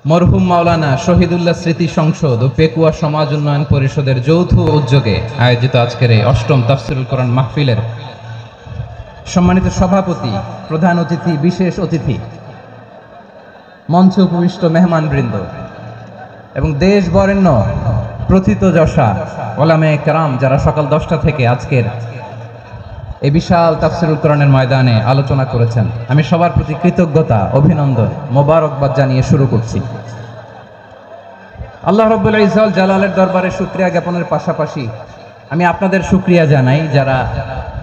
মরহুম মাওলানা শহীদুল্লাহ স্মৃতি সংসদ ও পেকুয়া সমাজ উন্নয়ন পরিষদের যৌথ উদ্যোগে আয়োজিত আজকের এই অষ্টম তাফসিরুল কোরআন মাহফিলের সম্মানিত সভাপতি, প্রধান অতিথি, বিশেষ অতিথি, মঞ্চে উপবিষ্ট মেহমানবৃন্দ এবং দেশ বরেণ্য প্রথিতযশা ওলামে কেরাম যারা সকাল 10টা থেকে আজকের এই বিশাল তাফসিরুল কোরআনের ময়দানে আলোচনা করেছেন, আমি সবার প্রতি কৃতজ্ঞতা, অভিনন্দন, মোবারকবাদ জানিয়ে শুরু করছি। আল্লাহ রাব্বুল ইজ্জত জালালের দরবারে শুকরিয়া জ্ঞাপনের পাশাপাশি আমি আপনাদের শুকরিয়া জানাই যারা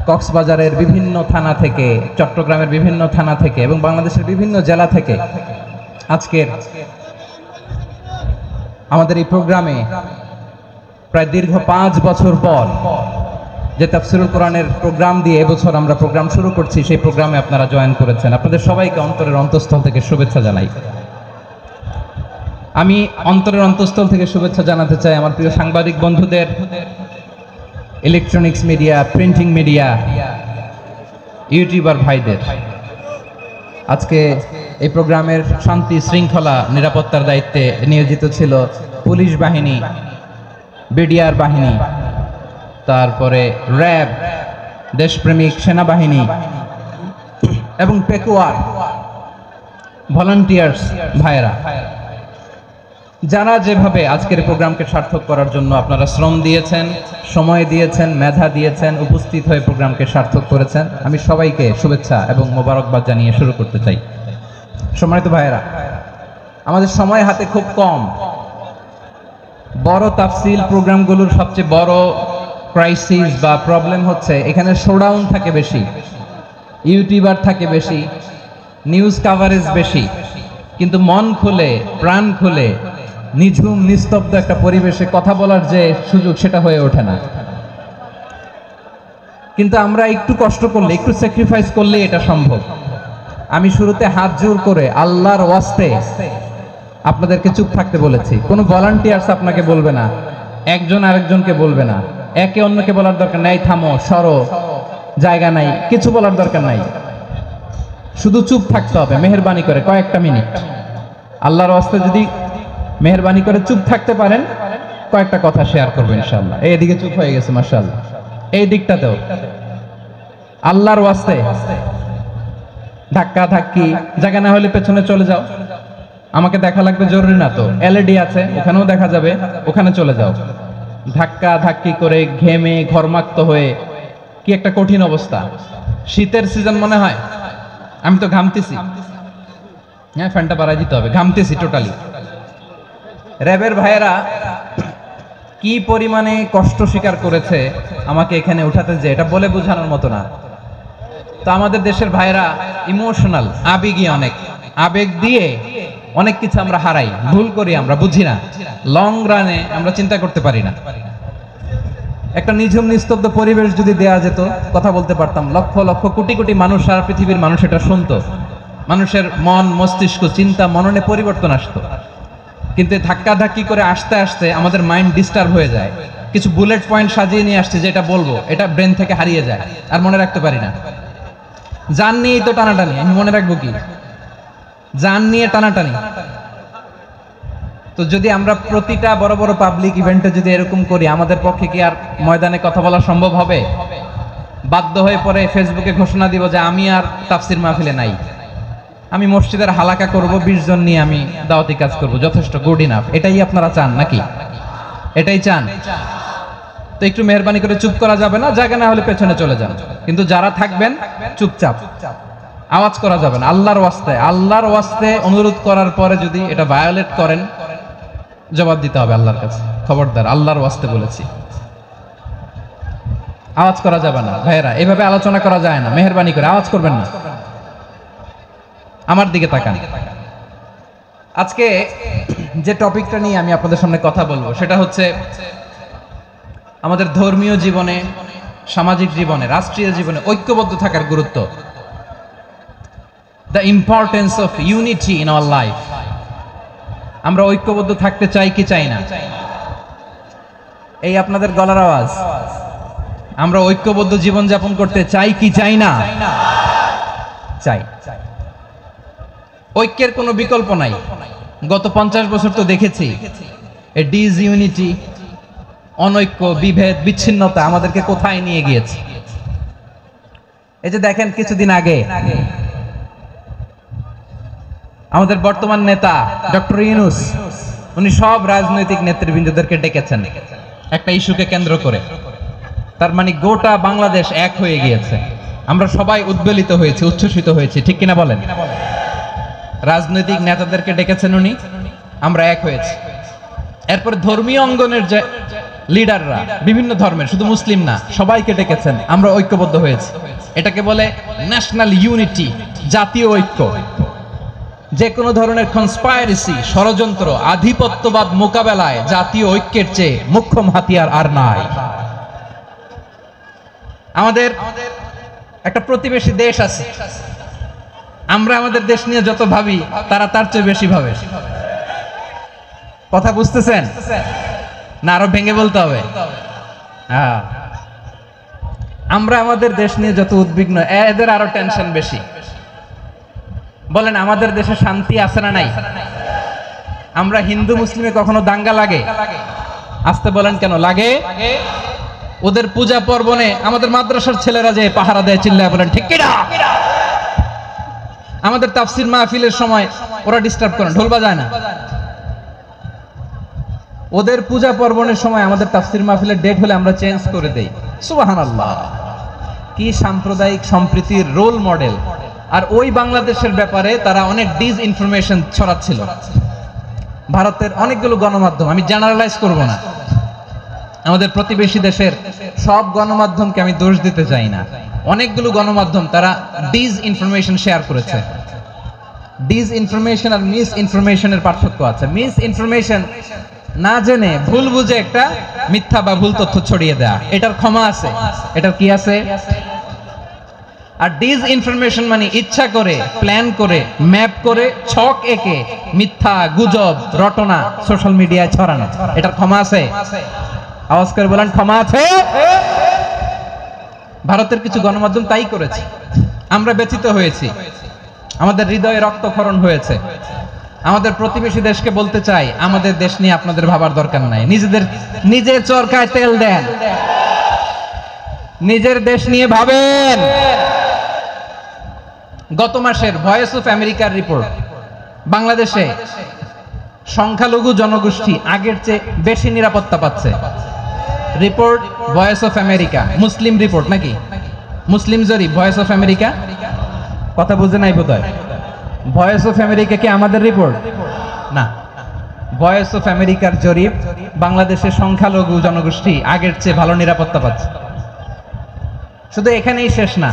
কক্সবাজারের বিভিন্ন থানা থেকে, চট্টগ্রামের বিভিন্ন থানা থেকে এবং বাংলাদেশের বিভিন্ন জেলা থেকে আজকের আমাদের এই প্রোগ্রামে প্রায় দীর্ঘ 5 বছর পর যে তাফসিরুল কোরআনের প্রোগ্রাম দিয়ে এবছর আমরা প্রোগ্রাম শুরু করছি, সেই প্রোগ্রামে আপনারা জয়েন করেছেন। আপনাদের সবাইকে অন্তরের অন্তঃস্থল থেকে শুভেচ্ছা জানাই। আমি অন্তরের অন্তঃস্থল থেকে শুভেচ্ছা জানাতে চাই আমার প্রিয় সাংবাদিক বন্ধুদের, electronics media, printing media, YouTuber ভাইদের। আজকে এই প্রোগ্রামের শান্তি শৃঙ্খলা নিরাপত্তার দায়িত্বে নিয়োজিত ছিল পুলিশ বাহিনী, বিডিআর বাহিনী, তারপরে র্যাব, দেশপ্রেমিক সেনাবাহিনী এবং পেকুয়ার ভলান্টিয়ার্স ভাইয়েরা, যারা যেভাবে আজকের প্রোগ্রামকে সার্থক করার জন্য আপনারা শ্রম দিয়েছেন, সময় দিয়েছেন, মেধা দিয়েছেন, উপস্থিত হয়ে প্রোগ্রামকে সার্থক করেছেন, আমি সবাইকে শুভেচ্ছা এবং মোবারকবাদ জানিয়ে শুরু করতে চাই। সম্মানিত ভাইয়েরা, আমাদের সময় হাতে খুব কম। বড় তাফসিল প্রোগ্রামগুলোর সবচেয়ে বড় ক্রাইসিস বা প্রবলেম হচ্ছে এখানে শোডাউন থাকে বেশি, ইউটিউবার থাকে বেশি, নিউজ কাভারেজ বেশি, কিন্তু মন খুলে, প্রাণ খুলে, নিঝুম নিস্তব্ধ একটা পরিবেশে কথা বলার যে সুযোগ, সেটা হয়ে ওঠে না। কিন্তু আমরা একটু কষ্ট করলে, একটু স্যাক্রিফাইস করলে এটা সম্ভব। আমি শুরুতে হাত জোর করে আল্লাহর ওয়াস্তে আপনাদেরকে চুপ থাকতে বলেছি। কোনো ভলান্টিয়ার্স আপনাকে বলবে না, একজন আরেকজনকে বলবে না, একে অন্যকে বলার দরকার নাই, থামো, সরো, জায়গা নাই, কিছু বলার দরকার নাই। শুধু চুপ থাকতে হবে মেহেরবানি করে কয়েকটা মিনিট। আল্লাহর ওয়াস্তে যদি মেহেরবানি করে চুপ থাকতে পারেন, কয়েকটা কথা শেয়ার করবেন ইনশাআল্লাহ। এইদিকে চুপ হয়ে গেছে মাশাআল্লাহ, এই দিকটাতেও। আল্লাহর ওয়াস্তে ধাক্কা ধাক্কি জায়গা না হলে পেছনে চলে যাও। আমাকে দেখা লাগবে জরুরি না তো, এলইডি আছে, ওখানেও দেখা যাবে, ওখানে চলে যাও। ধাক্কা ধাক্কি করে ঘেমে ঘরমাক্ত হয়ে কি একটা কঠিন অবস্থা। শীতের সিজন মনে হয়, আমি তো ঘামতেছি। হ্যাঁ, ফ্যানটা বাড়াই দিতে হবে, ঘামতেছি টোটালি। র্যাবের ভাইয়েরা কি পরিমাণে কষ্ট স্বীকার করেছে আমাকে এখানে উঠাতে, যে এটা বলে বোঝানোর মতো না। তো আমাদের দেশের ভাইয়েরা ইমোশনাল, আবেগী, অনেক আবেগ দিয়ে অনেক কিছু আমরা হারাই, ভুল করি, আমরা বুঝি না, লং রানে আমরা চিন্তা করতে পারি না। একটা নিঝুম নিস্তব্ধ পরিবেশ যদি দেয়া যেত, কথা বলতে পারতাম, লক্ষ লক্ষ কোটি কোটি মানুষ, সারা পৃথিবীর মানুষ এটা শুনতো, মানুষের মন, মস্তিষ্ক, চিন্তা, মননে পরিবর্তন আসতো। কিন্তু ধাক্কা ধাক্কি করে আসতে আসতে আমাদের মাইন্ড ডিস্টার্ব হয়ে যায়। কিছু বুলেট পয়েন্ট সাজিয়ে নিয়ে আসছে, যেটা বলবো এটা ব্রেন থেকে হারিয়ে যায়, আর মনে রাখতে পারি না। জান নিয়েই তো টানাটানি, আমি মনে রাখবো কি? জান নিয়ে টানাটানি। তো যদি আমরা প্রতিটা বড় বড় পাবলিক ইভেন্টে যদি এরকম করি, আমাদের পক্ষে কি আর ময়দানে কথা বলা সম্ভব হবে? বাধ্য হয়ে পরে ফেসবুকে ঘোষণা দিব যে আমি আর তাফসির মাহফিলে নাই, আমি মসজিদের হালাকা করব, 20 জন নিয়ে আমি দাওয়াতি কাজ করব, যথেষ্ট, গুড ইনাফ। এটাই আপনারা চান নাকি? এটাই চান? তো একটু মেহেরবানি করে চুপ করা যাবে না, জায়গা না হলে পেছনে চলে যান। কিন্তু যারা থাকবেন চুপচাপ, আওয়াজ করা যাবে না। আল্লাহর ওয়াস্তে, আল্লাহর ওয়াস্তে অনুরোধ করার পরে যদি এটা ভায়োলেট করেন, জবাব দিতে হবে আল্লাহর কাছে। খবরদার, আল্লাহর ওয়াস্তে বলেছি, আওয়াজ করা যাবে না। ভাইয়েরা, এইভাবে আলোচনা করা যায় না, মেহেরবানি করে আওয়াজ করবেন না। আমার দিকে তাকান। আজকে যে টপিকটা নিয়ে আমি আপনাদের সামনে কথা বলবো, সেটা হচ্ছে আমাদের ধর্মীয় জীবনে, সামাজিক জীবনে, রাষ্ট্রীয় জীবনে ঐক্যবদ্ধ থাকার গুরুত্ব। The importance of unity in our life. আমরা ঐক্যবদ্ধ থাকতে চাই কি চাই না? এই আপনাদের গলার আওয়াজ। আমরা ঐক্যবদ্ধ জীবন যাপন করতে চাই কি চাই না? চাই। ঐক্যের কোনো বিকল্প নাই। গত 50 বছর তো দেখেছি এই ডিসইউনিটি, অনৈক্য, বিভেদ, বিচ্ছিন্নতা আমাদেরকে কোথায় নিয়ে গিয়েছে। এই যে দেখেন কিছুদিন আগে আমাদের বর্তমান নেতা ডক্টর ইউনূস, উনি সব রাজনৈতিক নেতৃবৃন্দদেরকে ডেকেছেন একটা ইস্যুকে কেন্দ্র করে। তার মানে গোটা বাংলাদেশ এক হয়ে গিয়েছে। আমরা সবাই উদ্বেলিত হয়েছি, উচ্ছ্বসিত হয়েছি, ঠিক কিনা বলেন? রাজনৈতিক নেতাদেরকে ডেকেছেন উনি, আমরা এক হয়েছি। এরপর ধর্মীয় অঙ্গনের যে লিডাররা, বিভিন্ন ধর্মের, শুধু মুসলিম না, সবাইকে ডেকেছেন, আমরা ঐক্যবদ্ধ হয়েছি। এটাকে বলে ন্যাশনাল ইউনিটি, জাতীয় ঐক্য। যে কোনো ধরনের কনস্পাইরেসি, ষড়যন্ত্র, আধিপত্যবাদ মোকাবেলায় জাতীয় ঐক্যের চেয়ে মুখ্যম হাতিয়ার আর নাই। আমাদের একটা প্রতিবেশী দেশ আছে, আমরা আমাদের দেশ নিয়ে যত ভাবি তারা তার চেয়ে বেশি ভাবে। কথা বুঝতেছেন না? আরো ভেঙে বলতে হবে। হ্যাঁ, আমরা আমাদের দেশ নিয়ে যত উদ্বিগ্ন, এদের আরো টেনশন বেশি। বলেন, আমাদের দেশে শান্তি আছে না নাই? আমরা হিন্দু মুসলিমে কখনো দাঙ্গা লাগে? আসতে বলেন কেন লাগে? ওদের পূজা পর্বণে আমাদের মাদ্রাসার ছেলেরা যে পাহারা দেয়, চিল্লায় বলেন ঠিক কিনা? আমাদের তাফসির মাহফিলের সময় ওরা ডিস্টার্ব করেন, ঢোল বাজায় না। ওদের পূজা পর্বণের সময় আমাদের তাফসির মাহফিলের ডেট হলে আমরা চেঞ্জ করে দেই। সুবহানাল্লাহ, কি সাম্প্রদায়িক সম্প্রীতির রোল মডেল। আর ওই বাংলাদেশের ব্যাপারে তারা অনেক ডিসইনফরমেশন ছড়াচ্ছিল। ভারতের অনেকগুলো গণমাধ্যম, আমি জেনারেলাইজ করব না, আমাদের প্রতিবেশী দেশের সব গণমাধ্যমকে আমি দোষ দিতে চাই না, অনেকগুলো গণমাধ্যম তারা ডিসইনফরমেশন শেয়ার করেছে। ডিসইনফরমেশন আর মিস ইনফরমেশনের পার্থক্য আছে। মিস ইনফরমেশন না জেনে ভুল বুঝে একটা মিথ্যা বা ভুল তথ্য ছড়িয়ে দেয়া, এটার ক্ষমা আছে, এটার কি আছে। আর ডিসইনফরমেশন মানে ইচ্ছা করে, প্ল্যান করে, ম্যাপ করে, ছক এঁকে মিথ্যা, গুজব, রটনা সোশ্যাল মিডিয়ায় ছড়ানো, এটার ক্ষমা আছে? আওয়াজ করে বলেন ক্ষমা আছে? ভারতের কিছু গণমাধ্যম তাই করেছে, আমরা ব্যথিত হয়েছি, আমাদের হৃদয়ে রক্তক্ষরণ হয়েছে। আমাদের প্রতিবেশী দেশকে বলতে চাই, আমাদের দেশ নিয়ে আপনাদের ভাবার দরকার নাই, নিজের চরকায় তেল দেন, নিজের দেশ নিয়ে ভাবেন। গত মাসের ভয়েস অফ আমেরিকার রিপোর্ট, বাংলাদেশে সংখ্যালঘু জনগোষ্ঠী আগের চেয়ে বেশি নিরাপত্তা পাচ্ছে। Report voice of America, Muslim report নাকি? মুসলিম জরিপ, ভয়েস অফ আমেরিকা। কথা বুঝে নাই বোধহয়। ভয়েস অফ আমেরিকা কি আমাদের রিপোর্ট না? ভয়েস অফ আমেরিকার জরিপ, বাংলাদেশের সংখ্যালঘু জনগোষ্ঠী আগের চেয়ে ভালো নিরাপত্তা পাচ্ছে। শুধু এখানেই শেষ না,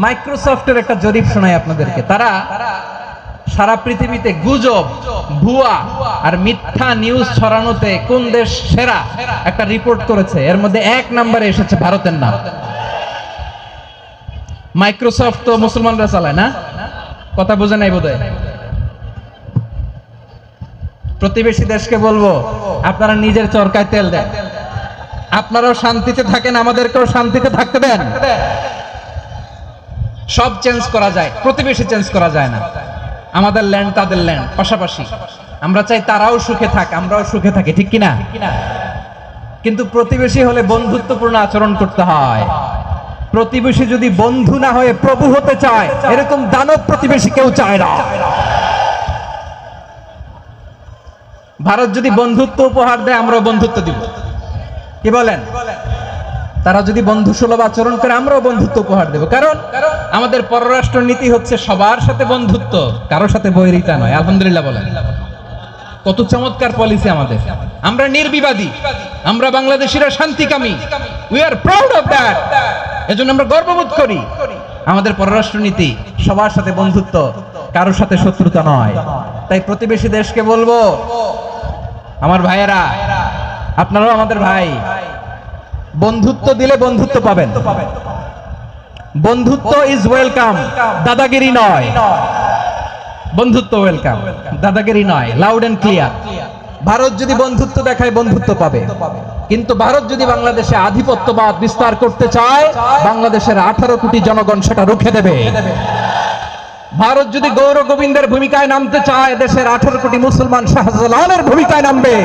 মাইক্রোসফটের একটা জরিপ শোনাই আপনাদেরকে। তারা সারা পৃথিবীতে গুজব, ভুয়া আর মিথ্যা নিউজ ছড়ানোতে কোন দেশ সেরা একটা রিপোর্ট করেছে। এর মধ্যে 1 নম্বরে এসেছে ভারতের নাম। মাইক্রোসফট তো মুসলমানরা চালায় না? কথা বোঝে নাই বোধহয়। প্রতিবেশী দেশকে বলবো, আপনারা নিজের চরকায় তেল দেন, আপনারাও শান্তিতে থাকেন, আমাদেরকেও শান্তিতে থাকতে দেন। সব চেঞ্জ করা যায়, প্রতিবেশী চেঞ্জ করা যায় না। আমাদের ল্যান্ড তাদের ল্যান্ড, পাশাপাশি। আমরা চাই তারাও সুখে থাক, আমরাও সুখে থাকি, ঠিক কিনা? কিন্তু প্রতিবেশী হলে বন্ধুত্বপূর্ণ আচরণ করতে হয়। প্রতিবেশী যদি বন্ধু না হয়ে প্রভু হতে চায়, এরকম দানব প্রতিবেশী কেউ চায় না। ভারত যদি বন্ধুত্ব উপহার দেয়, আমরাও বন্ধুত্ব দিব। কি বলেন? তারা যদি বন্ধু সুলভ আচরণ করে, আমরাও বন্ধুত্ব উপহার দেব। কারণ আমাদের পররাষ্ট্র নীতি হচ্ছে সবার সাথে বন্ধুত্ব, কারোর সাথে বৈরিতা নয়। আলহামদুলিল্লাহ বলেন, কত চমৎকার পলিসি আমাদের। আমরা নির্বিবাদী, আমরা বাংলাদেশিরা শান্তিকামী। We are proud of that. এজন্য আমরা গর্ববোধ করি। আমাদের পররাষ্ট্র নীতি সবার সাথে বন্ধুত্ব, কারোর সাথে শত্রুতা নয়। তাই প্রতিবেশী দেশকে বলবো, আমার ভাইয়েরা, আপনারাও আমাদের ভাই, বন্ধুত্ব দিলে বন্ধুত্ব পাবেন। বন্ধুত্ব ইজ ওয়েলকাম, দাদাগিরি নয়। বন্ধুত্ব ওয়েলকাম, দাদাগিরি নয়। Loud and clear. ভারত যদি বন্ধুত্ব দেখায়, বন্ধুত্ব পাবে। কিন্তু ভারত যদি বাংলাদেশে আধিপত্যবাদ বিস্তার করতে চায়, বাংলাদেশের 18 কোটি জনগণ সেটা রুখে দেবে। ভারত যদি গৌর গোবিন্দের ভূমিকায় নামতে চায়, দেশের 18 কোটি মুসলমান শাহজালালের ভূমিকায় নামবে।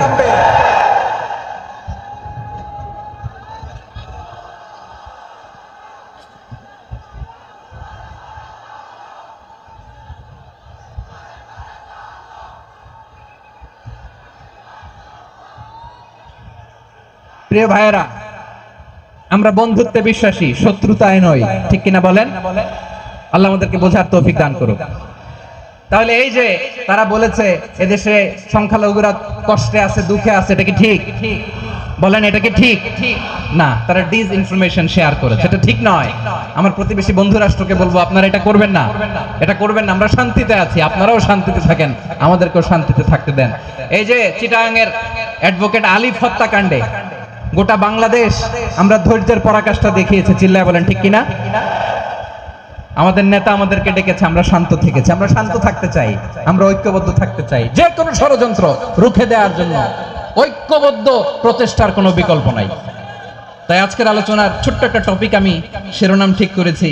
প্রিয় ভাইয়েরা, আমরা বন্ধুত্বে বিশ্বাসী, শত্রুতায় নয়, ঠিক কিনা বলেন? আল্লাহ আমাদেরকে বোঝার তৌফিক দান করুক। তাহলে এই যে তারা বলেছে এদেশে সংখ্যালঘুরা কষ্টে আছে, দুঃখে আছে, এটা কি ঠিক? বলেন, এটা কি ঠিক? না, তারা ডিস ইনফরমেশন শেয়ার করেছে, এটা ঠিক নয়। আমার প্রতিবেশী বন্ধু রাষ্ট্রকে বলবো, আপনারা এটা করবেন না, এটা করবেন না। আমরা শান্তিতে আছি, আপনারাও শান্তিতে থাকেন, আমাদেরকেও শান্তিতে থাকতে দেন। এই যে চিটাগাং এর অ্যাডভোকেট আলিফ হত্যাকাণ্ডে গোটা বাংলাদেশ আমরা ধৈর্যের পরাকাষ্ঠা দেখিয়েছে, চিল্লায় বলেন ঠিক কিনা? আমাদের নেতা আমাদেরকে ডেকেছে, আমরা শান্ত থেকেছি। আমরা শান্ত থাকতে চাই, আমরা ঐক্যবদ্ধ থাকতে চাই। যে কোনো ষড়যন্ত্র রুখে দেওয়ার জন্য ঐক্যবদ্ধ প্রচেষ্টার কোনো বিকল্প নাই। তাই আজকের আলোচনার ছোট্ট একটা টপিক আমি শিরোনাম ঠিক করেছি,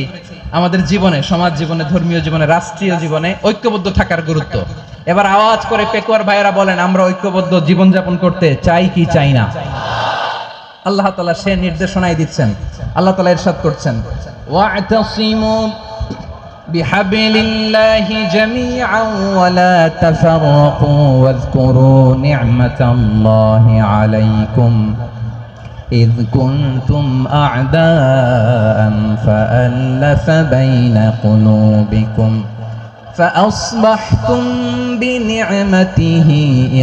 আমাদের জীবনে, সমাজ জীবনে, ধর্মীয় জীবনে, রাষ্ট্রীয় জীবনে ঐক্যবদ্ধ থাকার গুরুত্ব। এবার আওয়াজ করে পেকুয়ার ভাইয়েরা বলেন, আমরা ঐক্যবদ্ধ জীবনযাপন করতে চাই কি চাই না? আল্লাহ তাআলা সে নির্দেশনাই দিচ্ছেন। আল্লাহ তাআলা ইরশাদ করছেন, ওয়া'তাসিমু বিহাবলিল্লাহি জামিআন ওয়া লা তাফাররাকু ওয়াযকুরু নি'মাতাল্লাহি আলাইকুম إذ كنتم أعداء فألف بين قلوبكم فأصبحتم بنعمته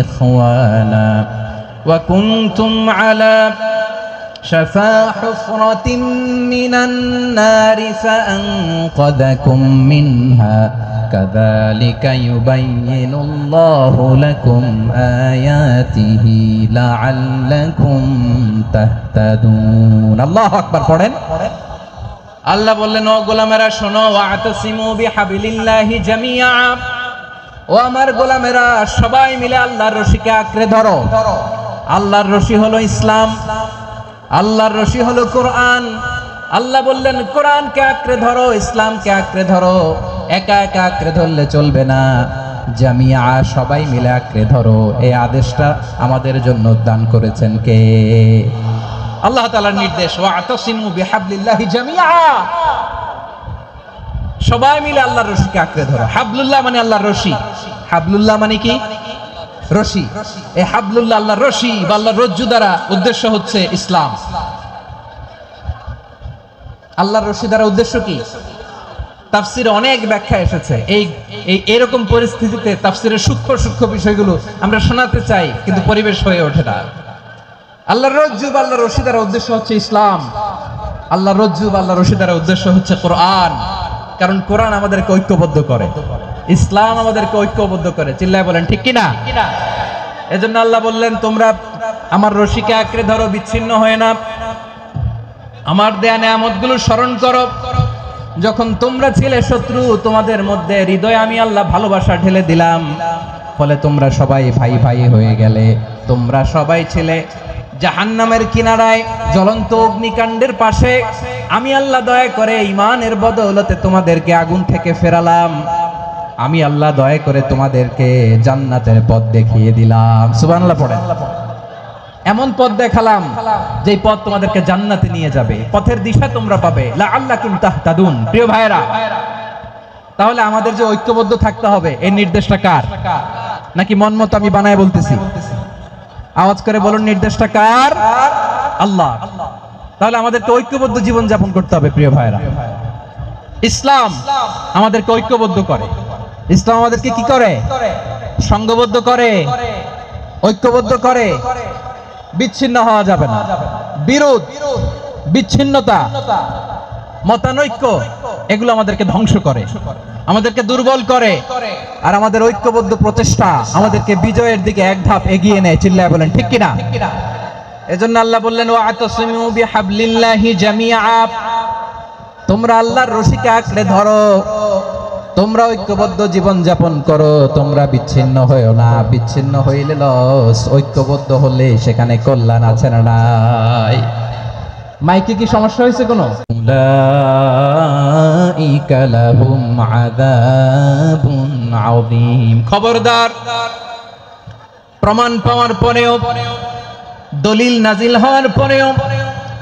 إخوانا وكنتم على شفا حفرة من النار فأنقذكم منها كذلك يبين الله لكم آياته لعلكم تهتدون الله أكبر পড়েন আল্লাহ বললেন, ও গোলামেরা শোনো, ওয়া'তাসিমু বিহাবলিল্লাহি জামিআ, ও আমার গোলামেরা সবাই মিলে আল্লাহর রশিকে আঁকড়ে ধরো। আল্লাহর রশি হলো ইসলাম, আল্লাহর রশি হলো কোরআন। আল্লাহ বললেন কোরআনকে আঁকড়ে ধরো, ইসলামকে আঁকড়ে ধরো। একা একা আঁকড়ে ধরলে চলবে না, জামিয়া, সবাই মিলে আঁকড়ে ধরো। এই আদেশটা আমাদের জন্য দান করেছেন কে? আল্লাহ তাআলার নির্দেশ, ওয়া'তাসিমু বিহাবলিল্লাহি জামিআ, সবাই মিলে আল্লাহর রশিকে আঁকড়ে ধরো। হাবলুল্লাহ মানে আল্লাহর রশি। হাবলুল্লাহ মানে কি? রশি। এই হাবলুল্লাহ আল্লাহর রশি বা আল্লাহর রজ্জু দ্বারা উদ্দেশ্য হচ্ছে ইসলাম। আল্লাহর রশি দ্বারা উদ্দেশ্য কি? তাফসিরে অনেক ব্যাখ্যা এসেছে। এই এরকম পরিস্থিতিতে তাফসিরের সূক্ষ্ম সূক্ষ্ম বিষয়গুলো আমরা শোনাতে চাই, কিন্তু পরিবেশ হয়ে ওঠে না। আল্লাহর রজ্জু বা আল্লাহর রশি দ্বারা উদ্দেশ্য হচ্ছে ইসলাম। আল্লাহর রজ্জু বা আল্লাহর রশি দ্বারা উদ্দেশ্য হচ্ছে কোরআন, কারণ কোরআন আমাদেরকে ঐক্যবদ্ধ করে, ইসলাম আমাদেরকে ঐক্যবদ্ধ করে। চিল্লায় বলেন ঠিক কিনা? এজন্য আল্লাহ বললেন, তোমরা আমার রশিকে আঁকড়ে ধরো, বিচ্ছিন্ন হয়ে না। আমার দেয়া নেয়ামতগুলো স্মরণ করো। যখন তোমরা ছিলে শত্রু, তোমাদের মধ্যে হৃদয়ে আমি আল্লাহ ভালোবাসা ঢেলে দিলাম, ফলে তোমরা সবাই ভাই ভাই হয়ে গেলে। তোমরা সবাই ছিলে জাহান্নামের কিনারায়, জ্বলন্ত অগ্নিকাণ্ডের পাশে। আমি আল্লাহ দয়া করে ঈমানের বদৌলতে তোমাদেরকে আগুন থেকে ফেরালাম। আমি আল্লাহ দয়া করে তোমাদেরকে জান্নাতের পথ দেখিয়ে দিলাম। সুবহানাল্লাহ পড়েন। এমন পথ দেখালাম যেই পথ তোমাদেরকে জান্নাতে নিয়ে যাবে, পথের দিশা তোমরা পাবে। লাআল্লাকুম তাহতাদুন। প্রিয় ভাইরা, তাহলে আমাদের যে ঐক্যবদ্ধ থাকতে হবে, এই নির্দেশটা কার? নাকি মন মতো আমি বানায় বলতেছি? আওয়াজ করে বলুন, নির্দেশটা কার? আল্লাহ। তাহলে আমাদেরকে ঐক্যবদ্ধ জীবন যাপন করতে হবে। প্রিয় ভাইরা, ইসলাম আমাদেরকে ঐক্যবদ্ধ করে। ইসলাম আমাদেরকে কি করে? সংঘবদ্ধ করে, ঐক্যবদ্ধ করে। বিচ্ছিন্ন হওয়া যাবে না। বিরোধ, বিচ্ছিন্নতা, মতানৈক্য, এগুলো আমাদেরকে ধ্বংস করে, আমাদেরকে দুর্বল করে। আর আমাদের ঐক্যবদ্ধ প্রচেষ্টা আমাদেরকে বিজয়ের দিকে এক ধাপ এগিয়ে নেয়। চিল্লায় বলেন ঠিক কিনা? এজন্য আল্লাহ বললেন, ওয়া'তাসিমু বিহাবলিল্লাহি জামিআ, তোমরা আল্লাহর রশিকে আঁকড়ে ধরো, তোমরা ঐক্যবদ্ধ জীবন যাপন করো, তোমরা বিচ্ছিন্ন হয়েও না। বিচ্ছিন্ন হইলে লস, ঐক্যবদ্ধ হলে সেখানে কল্যাণ আছে না নাই? মাইকে কি সমস্যা হয়েছে কোনো? উলাইকা লাহুম আযাবুন আযীম। খবরদার, প্রমাণ পাওয়ার পরেও, দলিল নাজিল হওয়ার পরেও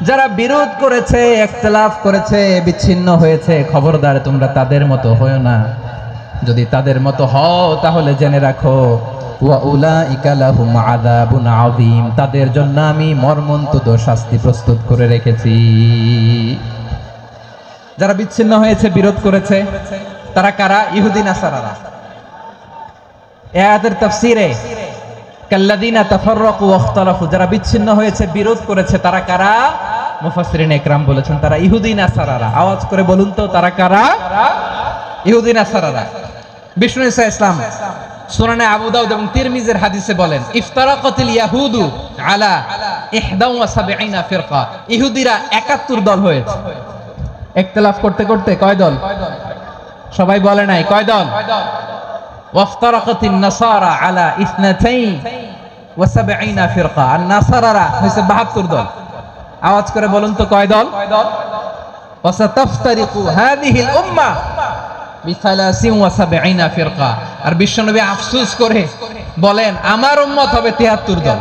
যারা বিরোধ করেছে, ইখতিলাফ করেছে, বিচ্ছিন্ন হয়েছে, খবরদার তোমরা তাদের মতো হয়ো না। যদি তাদের মতো হও তাহলে জেনে রাখো ওয়া উলাইকা লাহুম আযাবুন আযীম, তাদের জন্য আমি মর্মন্তুদ শাস্তি প্রস্তুত করে রেখেছি। যারা বিচ্ছিন্ন হয়েছে, বিরোধ করেছে, তারা কারা? ইহুদি নাসারারা। এই আয়াতের তাফসীরে কাল্লাযীনা তাফাররাকু ওয়াখতালাফু, যারা বিচ্ছিন্ন হয়েছে, বিরোধ করেছে, তারা কারা? মুফাসসিরিন ইকরাম বলেছেন তারা ইহুদি নাসারারা। আওয়াজ করে বলুন তো, তারা কারা? ইহুদি নাসারারা। বিষ্ণু ঈসা ইসলাম সুনানে আবু দাউদ এবং তিরমিজির হাদিসে বলেন, ইফতারাকাতিল ইয়াহুদু আলা 71 ফিরকা, ইহুদিরা 71 দল হয়েছে। ইখতিলাফ করতে করতে কয় দল? সবাই বলে নাই, কয় দল? ওয়াফতারাকাতিন নাসারা আলা 72 ফিরকা, আর নাসারারা হইছে 72 দল। আওয়াজ করে বলুন তো, কয় দল? ওয়াসাতাফতারিকু হাদিহিল উম্মাহ বি73 ফিরকা। আর বিশ্বনবী আফসোস করে বলেন, আমার উম্মত হবে 73 দল।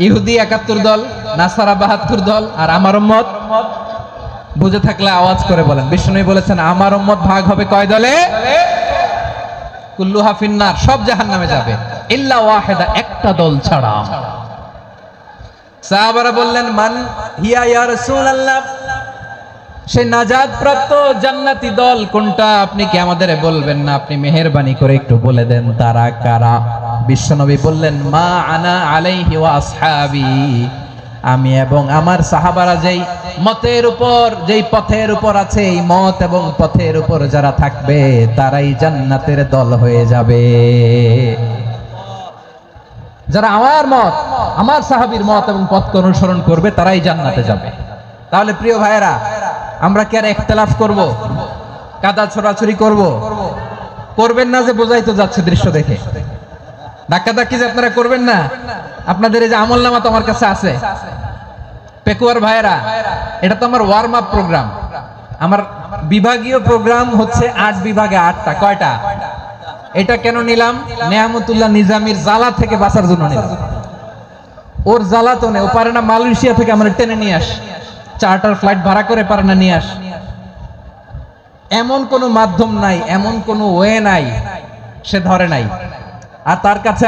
ইহুদি 71 দল, নাসারা 72 দল, আর আমার উম্মত, বুঝে থাকলে আওয়াজ করে বলেন। বিশ্বনবী বলেছেন আমার উম্মত ভাগ হবে কয় দলে? কুল্লুহা ফিন্নার, সব জাহান্নামে যাবে, ইল্লা ওয়াহিদা, একটা দল ছাড়া। সাহাবারা বললেন, মান হিয়া ইয়া রাসূলুল্লাহ, সে নাজাত প্রাপ্ত জান্নাতি দল কোনটা? আপনি কি আমাদের বলবেন না? আপনি মেহেরবানি করে একটু বলে দেন তারা কারা। বিশ্বনবী বললেন, মা আনা আলাইহি ওয়া আসহাবি, আমি এবং আমার সাহাবারা যেই মতের উপর, যেই পথের উপর আছে, এই মত এবং পথের উপর যারা থাকবে তারাই জান্নাতের দল হয়ে যাবে। যারা আমার মত, আমার সাহাবীর মত এবং পথকে অনুসরণ করবে তারাই জান্নাতে যাবে। তাহলে প্রিয় ভাইয়েরা, আমরা কি আর ইখতিলাফ করব? কাদা ছোড়াছুরি করব? করবেন না যে বোঝাই তো যাচ্ছে দৃশ্য দেখে। ধাক্কাধাক্কি যে আপনারা করবেন না। আপনাদের এই যে আমলনামা তো আমার কাছে আছে। পেকুয়ার ভাইয়েরা, এটা তো আমার ওয়ার্ম আপ প্রোগ্রাম। আমার বিভাগীয় প্রোগ্রাম হচ্ছে 8 বিভাগে 8টা। কয়টা? এটা কেন নিলাম? নেয়ামতুল্লাহ নিজামীর জ্বালা থেকে বাঁচার জন্য নিলাম। ওর জ্বালা তো নেই, ও পারে না মালয়েশিয়া থেকে আমরা টেনে নিয়ে আস, চার্টার ফ্লাইট ভাড়া করে পারে না নিয়ে আস। এমন কোনো মাধ্যম নাই, এমন কোনো ওয়ে নাই, সে ধরে নাই। আর তার কাছে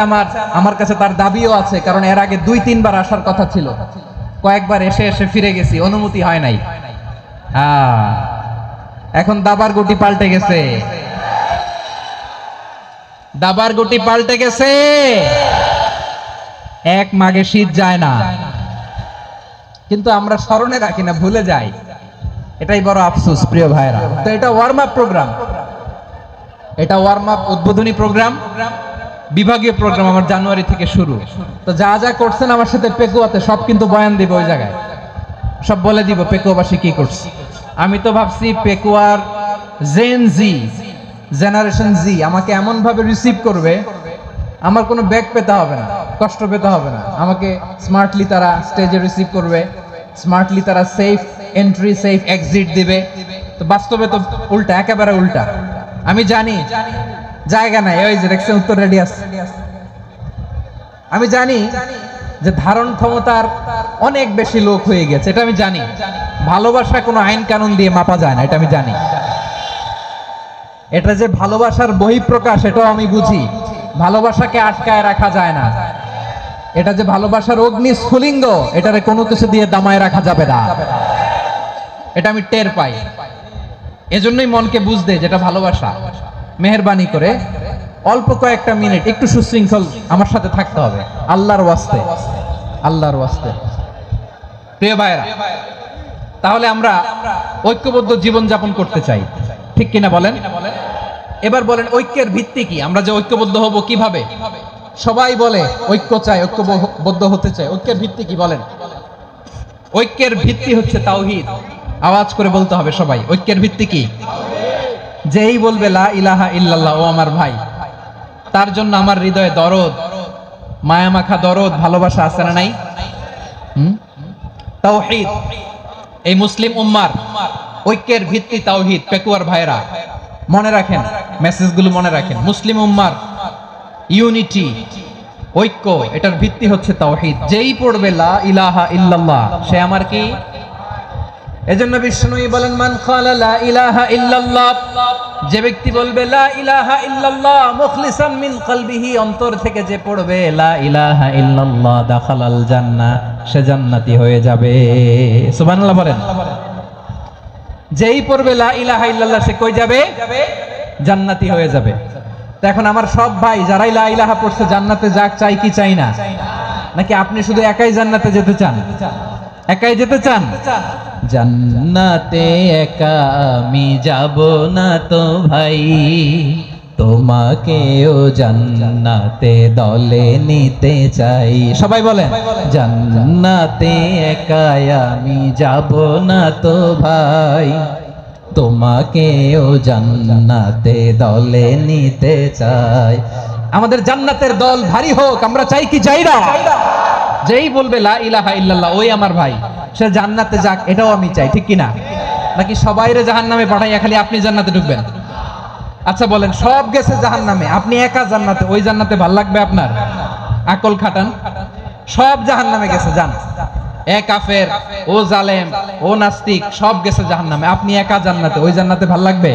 আমার কাছে তার দাবিও আছে, কারণ এর আগে 2-3 বার আসার কথা ছিল। কয়েকবার এসে এসে ফিরে গেছি, অনুমতি হয় নাই। এখন দাবার গুটি পাল্টে গেছে, দাবার গুটি পাল্টে গেছে। এক মাঘে শীত যায় না, কিন্তু আমরা স্মরণে রাখি না, ভুলে যাই। এটাই বড় আফসোস প্রিয় ভাইরা। তো এটা ওয়ার্ম আপ প্রোগ্রাম, এটা ওয়ার্ম আপ উদ্বোধনী প্রোগ্রাম, বিভাগীয় প্রোগ্রাম আমার জানুয়ারি থেকে শুরু। তো যা যা করছেন আমার সাথে পেকুয়াতে সব কিন্তু বয়ান দিব, ওই জায়গায় সব বলে দিব পেকুয়াবাসী কি করছে। আমি তো ভাবছি পেকুয়ার জেন জি, জেনারেশন জি আমাকে এমন ভাবে রিসিভ করবে, আমার কোনো ব্যাক পেতে হবে না, কষ্ট পেতে হবে না। আমাকে স্মার্টলি তারা স্টেজে রিসিভ করবে, স্মার্টলি তারা সেফ এন্ট্রি, সেফ এক্সিট দিবে। তো বাস্তবে তো উল্টা, একেবারে উল্টা। আমি জানি জায়গা নাই, ওই যে দেখছেন উত্তর রেডি আছে। আমি জানি যে ধারণ ক্ষমতার অনেক বেশি লোক হয়ে গেছে, এটা আমি জানি। ভালোবাসা কোনো আইন কানুন দিয়ে মাপা যায় না, এটা আমি জানি। এটা যে ভালোবাসার বহিঃপ্রকাশ, এটাও আমি বুঝি। ভালোবাসাকে আটকায় রাখা যায় না। এটা যে ভালোবাসার অগ্নি স্ফুলিঙ্গ, এটারে কোনো কিছু দিয়ে দামায় রাখা যাবে না, এটা আমি টের পাই। এজন্যই মনকে বুঝতে যেটা ভালোবাসা। মেহেরবানি করে অল্প কয়েকটা মিনিট একটু সুশৃঙ্খল আমার সাথে থাকতে হবে, আল্লাহর ওয়াস্তে, আল্লাহর ওয়াস্তে। প্রিয় ভাইরা, তাহলে আমরা ঐক্যবদ্ধ জীবন যাপন করতে চাই, ঠিক কিনা বলেন? এবার বলেন ঐক্যের ভিত্তি কি? আমরা যে ঐক্যবদ্ধ হব কিভাবে? সবাই বলে ঐক্য চাই, ঐক্যবদ্ধ হতে চাই। ঐক্যের ভিত্তি কি বলেন? ঐক্যের ভিত্তি হচ্ছে তাওহীদ। আওয়াজ করে বলতে হবে সবাই, ঐক্যের ভিত্তি কি? যেই বলবে লা ইলাহা ইল্লাল্লাহ, ও আমার ভাই, তার জন্য আমার হৃদয়ে দরদ, মায়ামাখা দরদ, ভালোবাসা আছে না নাই? তাওহীদ, এই মুসলিম উম্মার ঐক্যের ভিত্তি তাওহীদ। পেকুয়ার ভাইরা মনে রাখেন, মেসেজগুলো মনে রাখেন। মুসলিম উম্মার ইউনিটি, ঐক্য, এটার ভিত্তি হচ্ছে তাওহীদ। যেই পড়বে লা ইলাহা ইল্লাল্লাহ সে আমার কি? এজন্য বিষ্ণুই বলেন মান ক্বালা লা ইলাহা ইল্লাল্লাহ, যে ব্যক্তি বলবে লা ইলাহা ইল্লাল্লাহ মুখলিসান মিন কলবিহি, অন্তর থেকে যে পড়বে লা ইলাহা ইল্লাল্লাহ, দাখালাল জান্নাহ, সে জান্নাতি হয়ে যাবে। সুবহানাল্লাহ বলেন। যেই পড়বে লা ইলাহা ইল্লাল্লাহ সে কই যাবে? জান্নাতি হয়ে যাবে। তো এখন আমার সব ভাই যারাই লা ইলাহা পড়ছে জান্নাতে যাক, চাই কি চাই না? নাকি আপনি শুধু একাই জান্নাতে যেতে চান? একাই যেতে চান? জান্নাতে একা আমি যাব না তো ভাই, তোমাকেও জান্নাতে দলে নিতে চাই। সবাই বলেন জান্নাতে একা আমি যাব না তো ভাই, তোমাকেও জান্নাতে দলে নিতে চাই। আমাদের জান্নাতের দল ভারী হোক, আমরা চাই কি চাই না? যেই বলবে লা ইলাহা ইল্লাল্লাহ ওই আমার ভাই, সে জান্নাতে যাক, এটাও আমি চাই, ঠিক কি না? নাকি সবাইরে জাহান্নামে পাঠাইয়া খালি আপনি জান্নাতে ঢুকবেন? আচ্ছা বলেন, সব গেছে জাহান্নামে, আপনি একা জান্নাতে, ওই জান্নাতে ভাল লাগবে আপনার? আকল খাটান। সব জাহান্নামে গেছে, যান। এ কাফের, ও জালেম, ও নাস্তিক, সব গেছে জাহান্নামে, আপনি একা জান্নাতে, ওই জান্নাতে ভাল লাগবে?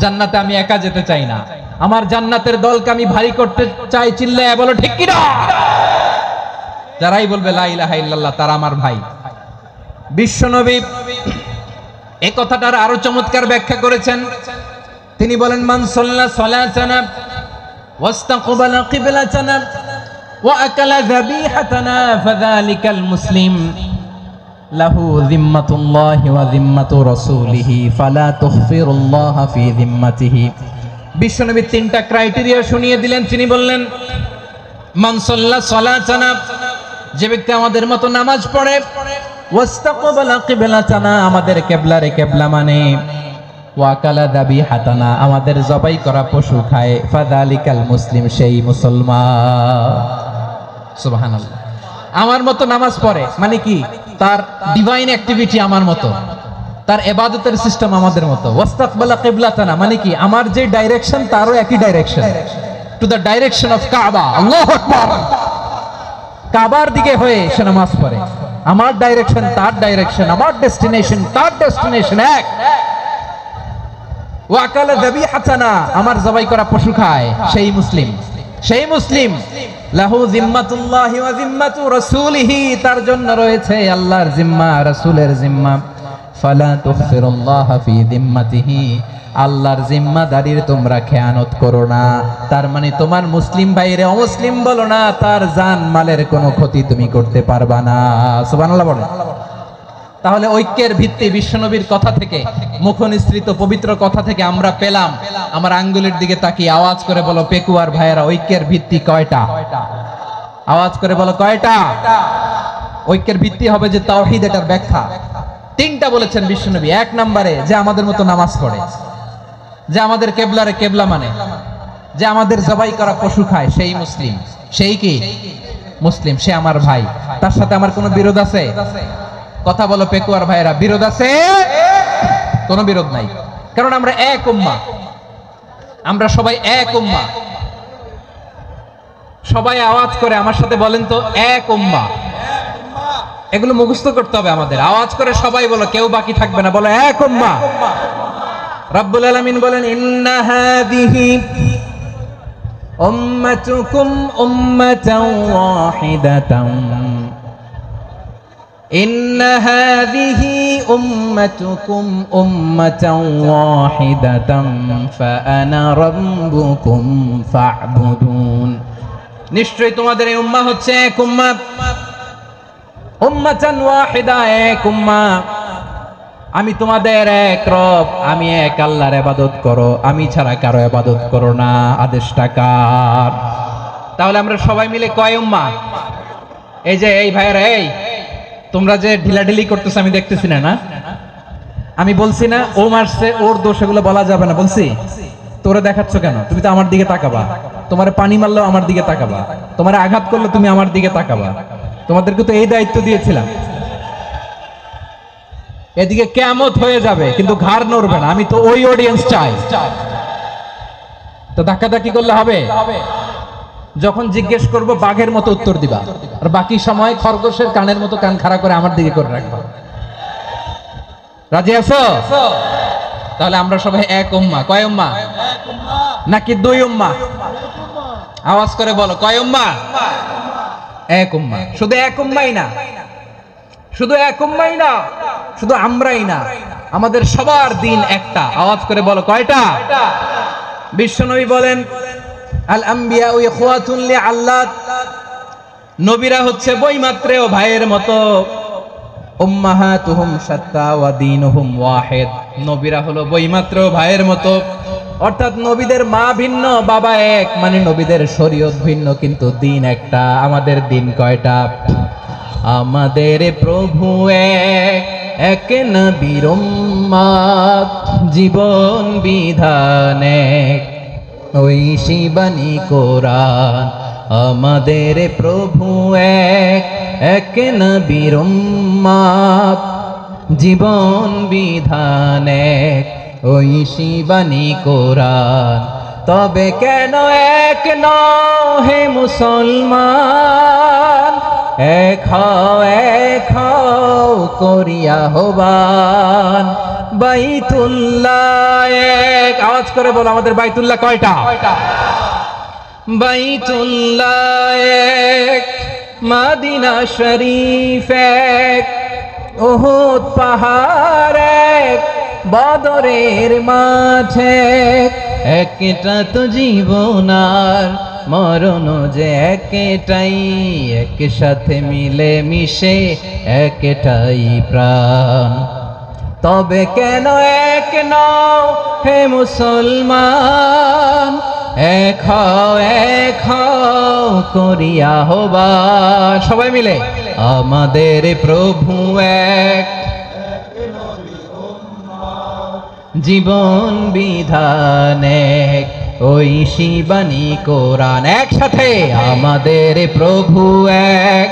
জান্নাতে আমি একা যেতে চাই না, আমার জান্নাতের দলকে আমি ভারী করতে চাই। চিল্লায়া বলো ঠিক কি না? যারাই বলবে লা ইলাহা ইল্লাল্লাহ তারা আমার ভাই। বিশ্বনবী এই কথাটার আরো চমৎকার ব্যাখ্যা করেছেন। তিনি বলেন মান সাল্লা সালাতানা ওয়াস্তাকবালা কিবলাতানা ওয়া আকালা যাবিহাতানা ফাযালিকাল মুসলিম লাহু যিম্মাতুল্লাহি ওয়া যিম্মাতু রাসূলিহি ফালা তুখফিরুল্লাহা ফি যিম্মাতিহি। বিশ্বনবী তিনটা ক্রাইটেরিয়া শুনিয়ে দিলেন। তিনি বললেন মান সাল্লা সালাতানা, যে ব্যক্তি আমাদের মতো নামাজ পড়ে, ওয়াস্তাকবালা কিবলাতানা, আমাদের কিবলারে কিবলা মানে, ওয়া আকালা যাবিহাতানা, আমাদের জবাই করা পশু খায়, ফাযালিকাল মুসলিম, সেই মুসলমান। সুবহানাল্লাহ। আমার মতো নামাজ পড়ে মানে কি? তার ডিভাইন অ্যাক্টিভিটি আমার মতো, তার ইবাদতের সিস্টেম আমাদের মতো। ওয়াস্তাকবালা কিবলাতানা মানে কি? আমার যে ডাইরেকশন তারও একই direction, to the direction of কাবা। আল্লাহু আকবার। কাবার দিকে হয়ে সে নামাজ পড়ে, আমার ডাইরেকশন তার ডাইরেকশন, আমার ডেস্টিনেশন তার ডেস্টিনেশন এক। ওয়া আকালা যাবিহাতানা, আমার জবাই করা পশু খায়, সেই মুসলিম। সেই মুসলিম লাহু যিম্মাতুল্লাহি ওয়া যিম্মাতু রাসূলিহি, তার জন্য রয়েছে আল্লাহর জিম্মা, রাসূলের জিম্মা। ফালা তুখফিরুল্লাহা ফি যিম্মাতিহি, আল্লাহর জিম্মাদারির তোমরা খেয়ানত করো না। তার মানে তোমার মুসলিম ভাইরে অমুসলিম বলো না, তার জান মালের কোনো ক্ষতি তুমি করতে পারবা না। সুবহানাল্লাহ বলেন। তাহলে ঐক্যের ভিত্তি বিশ্বনবীর কথা থেকে, মুখনিসৃত পবিত্র কথা থেকে আমরা পেলাম। আমার আঙ্গুলের দিকে তাকিয়ে আওয়াজ করে বলো পেকুয়ার ভাইয়েরা, ঐক্যের ভিত্তি কয়টা? আওয়াজ করে বলো কয়টা? ঐক্যের ভিত্তি হবে যে তাওহীদ, এটার ব্যাখ্যা তিনটা বলেছেন বিশ্বনবী। এক নম্বরে যে আমাদের মতো নামাজ পড়ে, যে আমাদের কেবলারে কেবলা মানে, যে আমাদের জবাই করা পশু খায়, সেই মুসলিম। সেই কি মুসলিম? সে আমার ভাই। তার সাথে আমার কোনো বিরোধ আছে? কথা বলো পেকুয়ার ভাইরা, বিরোধ আছে? কোনো বিরোধ নাই, কারণ আমরা এক উম্মাহ, আমরা সবাই এক উম্মাহ। সবাই আওয়াজ করে আমার সাথে বলেন তো, এক উম্মাহ। এগুলো মুখস্থ করতে হবে আমাদের। আওয়াজ করে সবাই বলো, কেউ বাকি থাকবে না, বলো এক উম্মাহ। রব্বুল আলামিন বলেন ইন্না হাযিহি উম্মাতুকুম উম্মাতান ওয়াহিদাতান, ইন্না হাযিহি উম্মাতুকুম উম্মাতান ওয়াহিদাতান ফাআনা রাব্বুকুম ফা'বুদুন। নিশ্চয়ই তোমাদের এই উম্মাহ হচ্ছে এক উম্মাহ, উম্মাতান ওয়াহিদা, এক উম্মাহ। আমি তোমাদের এক রব, আমি এক আল্লাহর ইবাদত করো, আমি ছাড়া কারো ইবাদত করো না। আদেশটা কার? তাহলে আমরা সবাই মিলে কয় উম্মাহ? এই যে এই ভাইয়েরা, এই তোমরা যে ঢিলাঢিলি করতেছো আমি দেখতেছি না। আমি বলছি না ও মারছে, ওর দোষ, এগুলো বলা যাবে না। বলছি তোরে দেখাচ্ছ কেন? তুমি তো আমার দিকে তাকাবা। তোমারে পানি মারলেও আমার দিকে তাকাবা, তোমারে আঘাত করলে তুমি আমার দিকে তাকাবা। তোমাদেরকে তো এই দায়িত্ব দিয়েছিলাম। এদিকে কিয়ামত হয়ে যাবে কিন্তু ঘাড় নড়বে না। আমি তো ওই অডিয়েন্স চাই। তো ধাক্কাধাক্কি করলে হবে? যখন জিজ্ঞেস করব বাঘের মতো উত্তর দিবা, আর বাকি সময় খরগোশের কানের মতো কান খাড়া করে আমার দিকে করে রাখবা। রাজি আছো? তাহলে আমরা সবাই এক উম্মাহ। কয় উম্মাহ? নাকি দুই উম্মাহ? আওয়াজ করে বলো, কয় উম্মাহ? এক উম্মাহ। শুধু এক উম্মাহই না, শুধু এক উম্মাহই না, শুধু আমরাই না, আমাদের সবার দিন একটা। আওয়াজ করে বলো, কয়টা? বিশ্বনবী বলেন, আল আম্বিয়া ইখওয়াতুন লিআল্লাত, নবীরা হচ্ছে বৈমাত্রেয় ভাইয়ের মতো। উম্মাহাতুহুম শাত্তা ওয়া দীনুহুম ওয়াহিদ, নবীরা হলো বৈমাত্রেয় ভাইয়ের মতো। অর্থাৎ নবীদের মা ভিন্ন, বাবা এক, মানে নবীদের শরীয়ত ভিন্ন কিন্তু দিন একটা। আমাদের দিন কয়টা? আমাদের প্রভু এক, এক নবীর উম্মত, জীবন বিধান এক, ঐশী বাণী কোরআন। আমাদের প্রভু এক, এক নবীর উম্মত, জীবন বিধান এক, ঐশী বাণী কোরআন। তবে কেন এক নও হে মুসলমান, এক হও করিয়া হবান। বাইতুল্লাহ এক, আওয়াজ করে বলো, আমাদের বাইতুল্লাহ কয়টা? বাইতুল্লাহ এক, মদিনা শরীফ এক, উহুদ পাহাড় এক, বদরের মাঠে একটা তো জীবন আর মরণ যে একটাই, একসাথে মিলে মিশে একটাই প্রাণ। তবে কেন এক নও হে মুসলমান, এক হও করিয়া হবান। সবাই মিলে, আমাদের প্রভু এক, জীবন বিধান এক, ঐশী বাণী কোরআন। একসাথে, আমাদের প্রভু এক,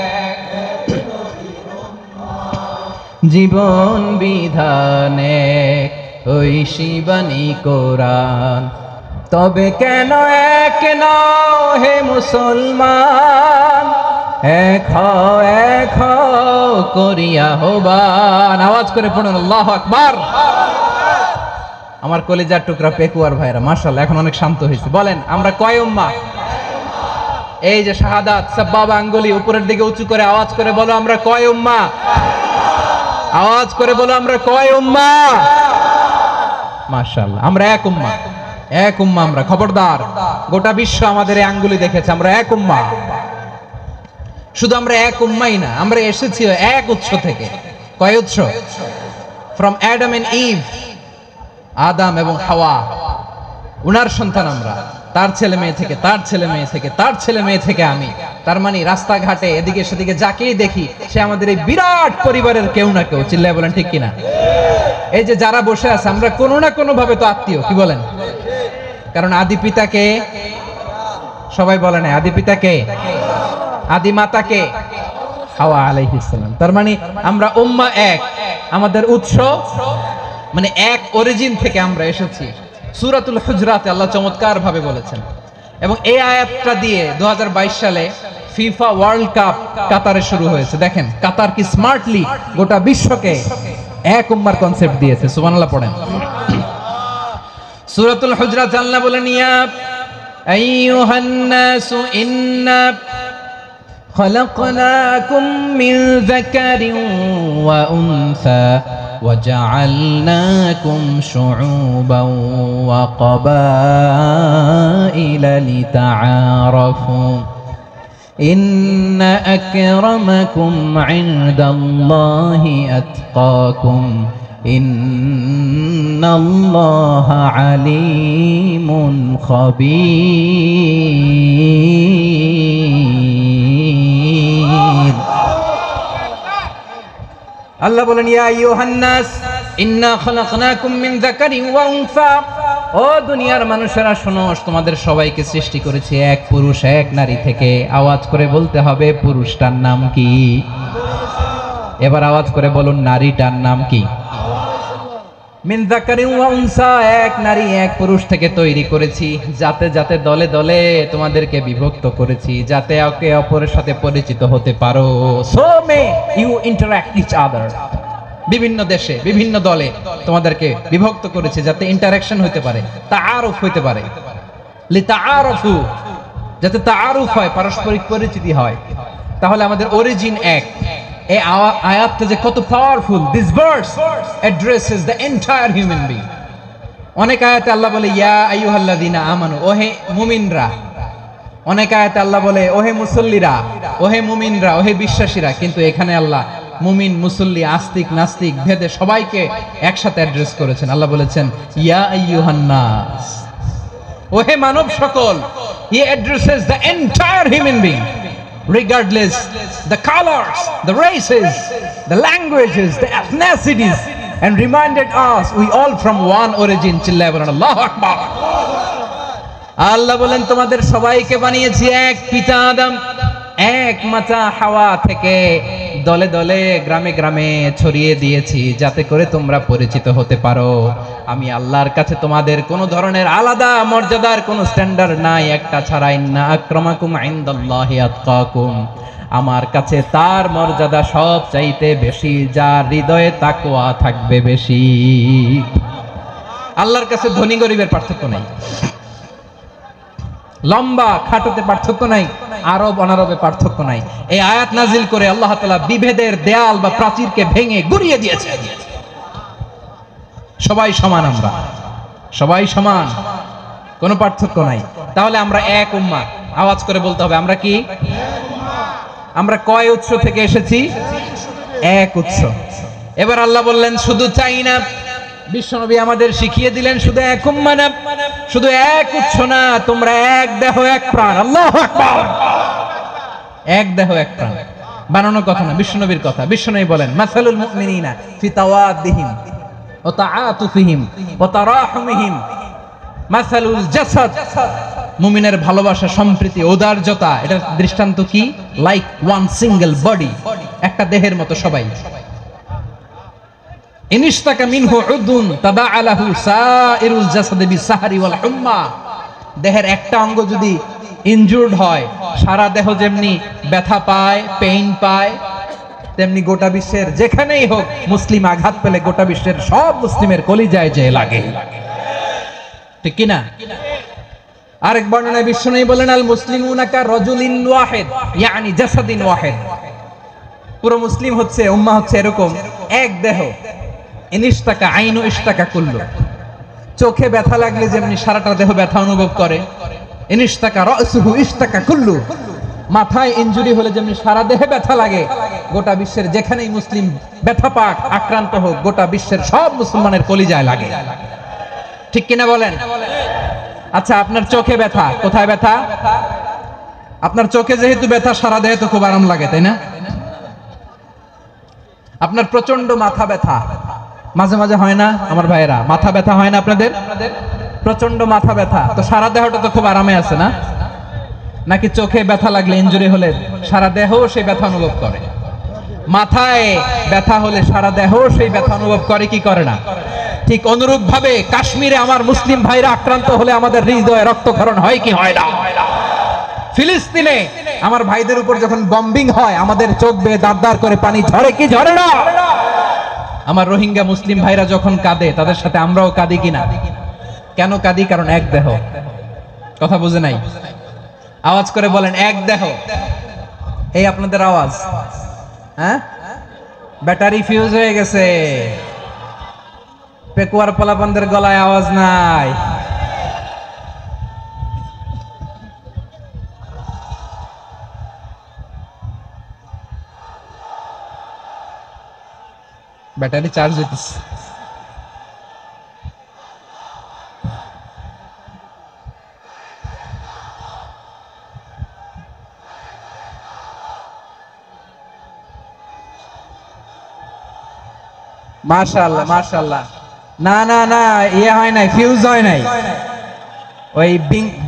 জীবন বিধান এক, ঐশী বাণী কোরআন। তবে কেন এক নও হে মুসলমান, এক হও করিয়া হবান। আওয়াজ করে পড়ুন আল্লাহু আকবার। আমার কলিজার টুকরা পেকুয়ার ভাইরা মাশাআল্লাহ এখন অনেক শান্ত হয়েছে। বলেন, আমরা কয় উম্মাহ? এই যে শাহাদাত সাব্বাবা আঙ্গুলি উপরের দিকে উঁচু করে আওয়াজ করে বলো, আমরা কয় উম্মাহ? আওয়াজ করে বলো, আমরা কয় উম্মাহ? মাশাআল্লাহ, আমরা এক উম্মাহ। এক উম্মাহ আমরা। খবরদার, গোটা বিশ্ব আমাদের এই আঙ্গুলি দেখেছে, আমরা এক উম্মাহ। শুধু আমরা এক উম্মাহই না, আমরা এসেছি এক উৎস থেকে। কয় উৎস? ফ্রম অ্যাডাম এন্ড ইভ, আদম এবং হাওয়া, উনার সন্তান আমরা। তার ছেলে মেয়ে থেকে, তার ছেলে মেয়ে থেকে, তার ছেলে মেয়ে থেকে আমি। তার মানে রাস্তাঘাটে এদিকে সেদিকে যাকেই দেখি সে আমাদের এই বিরাট পরিবারের কেউ না কেউ। চিল্লায় বলেন ঠিক কিনা? এই যে যারা বসে আছে, আমরা কোনো না কোনো ভাবে তো আত্মীয়। কি বলেন? কারণ আদি পিতাকে সবাই বলে না, আদি পিতাকে, আদি মাতাকে হাওয়া আলাইহিস সালাম। তার মানে আমরা উম্মাহ এক, আমাদের উৎস মানে এক অরিজিন থেকে আমরা এসেছি। সূরাতুল হুজরাতে আল্লাহ চমৎকার ভাবে বলেছেন। এবং এই আয়াতটা দিয়ে 2022 সালে ফিফা ওয়ার্ল্ড কাপ কাতারে শুরু হয়েছে। দেখেন কাতার কি স্মার্টলি গোটা বিশ্বকে এক উম্মার কনসেপ্ট দিয়েছে। সুবহানাল্লাহ পড়েন। সূরাতুল হুজরাত আল্লাহ বলেন, ইয়া আইয়ুহান নাসু ইন্না খলাকনাকুম মিন যাকারিন ওয়া উনসা وجعلناكم شعوبا وقبائل لتعارفوا إن أكرمكم عند الله أتقاكم إن الله عليم خبير। আল্লাহ বলেন, ইয়া আইয়ুহান নাস ইন্না খলাকনাকুম মিন যাকারিন ওয়া উনসা, ও দুনিয়ার মানুষেরা শোনো, তোমাদের সবাইকে সৃষ্টি করেছি এক পুরুষ এক নারী থেকে। আওয়াজ করে বলতে হবে, পুরুষটার নাম কি? এবার আওয়াজ করে বলুন নারীটার নাম কি? মিন যাকারিন ওয়া উনসা, এক নারী এক পুরুষ থেকে তৈরি করেছি, যাতে যাতে দলে দলে তোমাদেরকে বিভক্ত করেছি, যাতে একে অপরের সাথে পরিচিত হতে পারো। So may you interact each other. বিভিন্ন দেশে বিভিন্ন দলে তোমাদেরকে বিভক্ত করেছে যাতে ইন্টারঅ্যাকশন হতে পারে, তাআরুফ হতে পারে। লিতাআরফু, যাতে তাআরুফ হয়, পারস্পরিক পরিচিতি হয়। তাহলে আমাদের অরিজিন এক। এই আয়াতটা যে কত powerful! This verse addresses the entire human being. অনেক আয়াতে আল্লাহ বলে ইয়া আইয়ুহাল্লাযীনা আমানু, ওহে মুমিনরা। অনেক আয়াতে আল্লাহ বলে ওহে মুসল্লিরা, ওহে মুমিনরা, ওহে বিশ্বাসীরা। কিন্তু এখানে আল্লাহ মুমিন, মুসল্লি, আস্তিক, নাস্তিক ভেদে সবাইকে একসাথে অ্যাড্রেস করেছেন। আল্লাহ বলেছেন ইয়া আইয়ুহান নাস, ওহে মানব সকল। হি addresses the entire human being, regardless the colors, the races, the languages, the ethnicities, and reminded us we all from one origin. চিল্লায়ে বলেন আল্লাহু আকবার। আল্লাহ বলেন তোমাদের সবাইকে বানিয়েছি এক পিতা আদম, এক মাতা হাওয়া থেকে, দলে দলে গ্রামে গ্রামে ছড়িয়ে দিয়েছি যাতে করে তোমরা পরিচিত হতে পারো। আমি আল্লাহর কাছে তোমাদের কোনো ধরনের আলাদা মর্যাদার কোনো স্ট্যান্ডার্ড নাই একটা ছাড়া। ইন্না আক্রামাকুম ইনদাল্লাহি আতকাকুম, আমার কাছে তার মর্যাদা সব চাইতে বেশি যার হৃদয়ে তাকওয়া থাকবে বেশি। আল্লাহর কাছে ধনী গরিবের পার্থক্য নাই, লম্বা খাটোতে পার্থক্য নাই, আরব অনারবে পার্থক্য নাই। এই আয়াত নাজিল করে আল্লাহ তাআলা বিভেদের দেয়াল বা প্রাচীরকে ভেঙে গুড়িয়ে দিয়েছে। সবাই সমান, আমরা সবাই সমান, কোনো পার্থক্য নাই। তাহলে আমরা এক উম্মাহ। আওয়াজ করে বলতে হবে আমরা কি? আমরা কয় উৎস থেকে এসেছি? এক উৎস। এবার আল্লাহ বললেন শুধু চাই না, বিশ্বনবী আমাদের শিখিয়ে দিলেন শুধু এক উম্মাহ না, শুধু এক উৎস না, তোমরা এক দেহ এক প্রাণ। আল্লাহু আকবার। এক দেহ এক প্রাণ বানানোর কথা না, বিশ্বনবীর কথা। বিশ্বনবী বলেন মাসালুল মুমিনিনা ফি তাওয়াদ্দিহিম ওয়া তাআতুফিহিম ওয়া তারাহুমিহিম মাসালুল জাসাদ। মুমিনের ভালোবাসা, সম্প্রীতি, ঔদার্যতা, এটার দৃষ্টান্ত কি? লাইক ওয়ান সিঙ্গেল বডি, একটা দেহের মতো সবাই। ইনিশতাকা মিনহু উদুন তাদাআলাহু সাইরুল জাসাদি বিসাহরি ওয়াল হুম্মা। দেহের একটা অঙ্গ যদি ইনজুরড হয়, সারা দেহ যেমনি ব্যথা পায়, পেইন পায়, তেমনি গোটা বিশ্বের যেখানেই হোক মুসলিম আঘাত পেলে গোটা বিশ্বের সব মুসলিমের কলিজায় যে লাগে, ঠিক কি না? আরেক বর্ণনায় বিশ্বনবী বলেন আল মুসলিমুনা কা রাজুলিন ওয়াহিদ, ইয়ানি জাসাদিন ওয়াহিদ। পুরো মুসলিম হচ্ছে, উম্মাহ হচ্ছে এরকম এক দেহ। ইনিশতাকা আইনু ইশতাকা কুল্লু। চোখে ব্যথা লাগলে যেমনি সারাটা দেহ ব্যথা অনুভব করে, ইনিশতাকা রাসুহু ইশতাকা কুল্লু। মাথায় ইনজুরি হলে যেমনি সারা দেহে ব্যথা লাগে, গোটা বিশ্বের যেখানেই মুসলিম ব্যথা পাক, আক্রান্ত হোক, গোটা বিশ্বের সব মুসলমানের কলিজায় লাগে, ঠিক কিনা বলেন? আচ্ছা, আপনার চোখে ব্যথা, কোথায় ব্যথা? আপনার চোখে যেহেতু ব্যথা, সারা দেহে তো খুব আরাম লাগে, তাই না? আপনার প্রচন্ড মাথা ব্যথা মাঝে মাঝে হয় না আমার ভাইয়েরা? মাথা ব্যথা হয় না আপনাদের? প্রচন্ড মাথা ব্যথা, তো সারা দেহটা তো খুব আরামে আছে না? নাকি চোখে ব্যথা লাগলে, ইনজুরি হলে সারা দেহ সেই ব্যথা অনুভব করে? মাথায় ব্যথা হলে সারা দেহ সেই ব্যথা অনুভব করে কি করে না? ঠিক অনুরূপ ভাবে কাশ্মীরে আমার মুসলিম ভাইরা আক্রান্ত হলে আমাদের হৃদয়ে রক্তক্ষরণ হয় কি হয় না? ফিলিস্তিনে আমার ভাইদের উপর যখন বম্বিং হয়, আমাদের চোখ বেয়ে দাঁত দাঁত করে পানি ঝরে কি ঝরে না? আমার রোহিঙ্গা মুসলিম ভাইরা যখন কাঁদে, তাদের সাথে আমরাও কাঁদি কিনা? কেন কাঁদি? কারণ এক দেহ। কথা বুঝে নাই? আওয়াজ করে বলেন এক দেহ। এই আপনাদের আওয়াজ, হ্যাঁ? ব্যাটারি ফিউজ হয়ে গেছে, পেকুয়ার পোলাপানদের গলায় আওয়াজ নাই। ব্যাটারি চার্জ হইতেছে। মাশাআল্লাহ মাশাআল্লাহ। না না না, ইয়ে হয় নাই, ফিউজ হয় নাই। ওই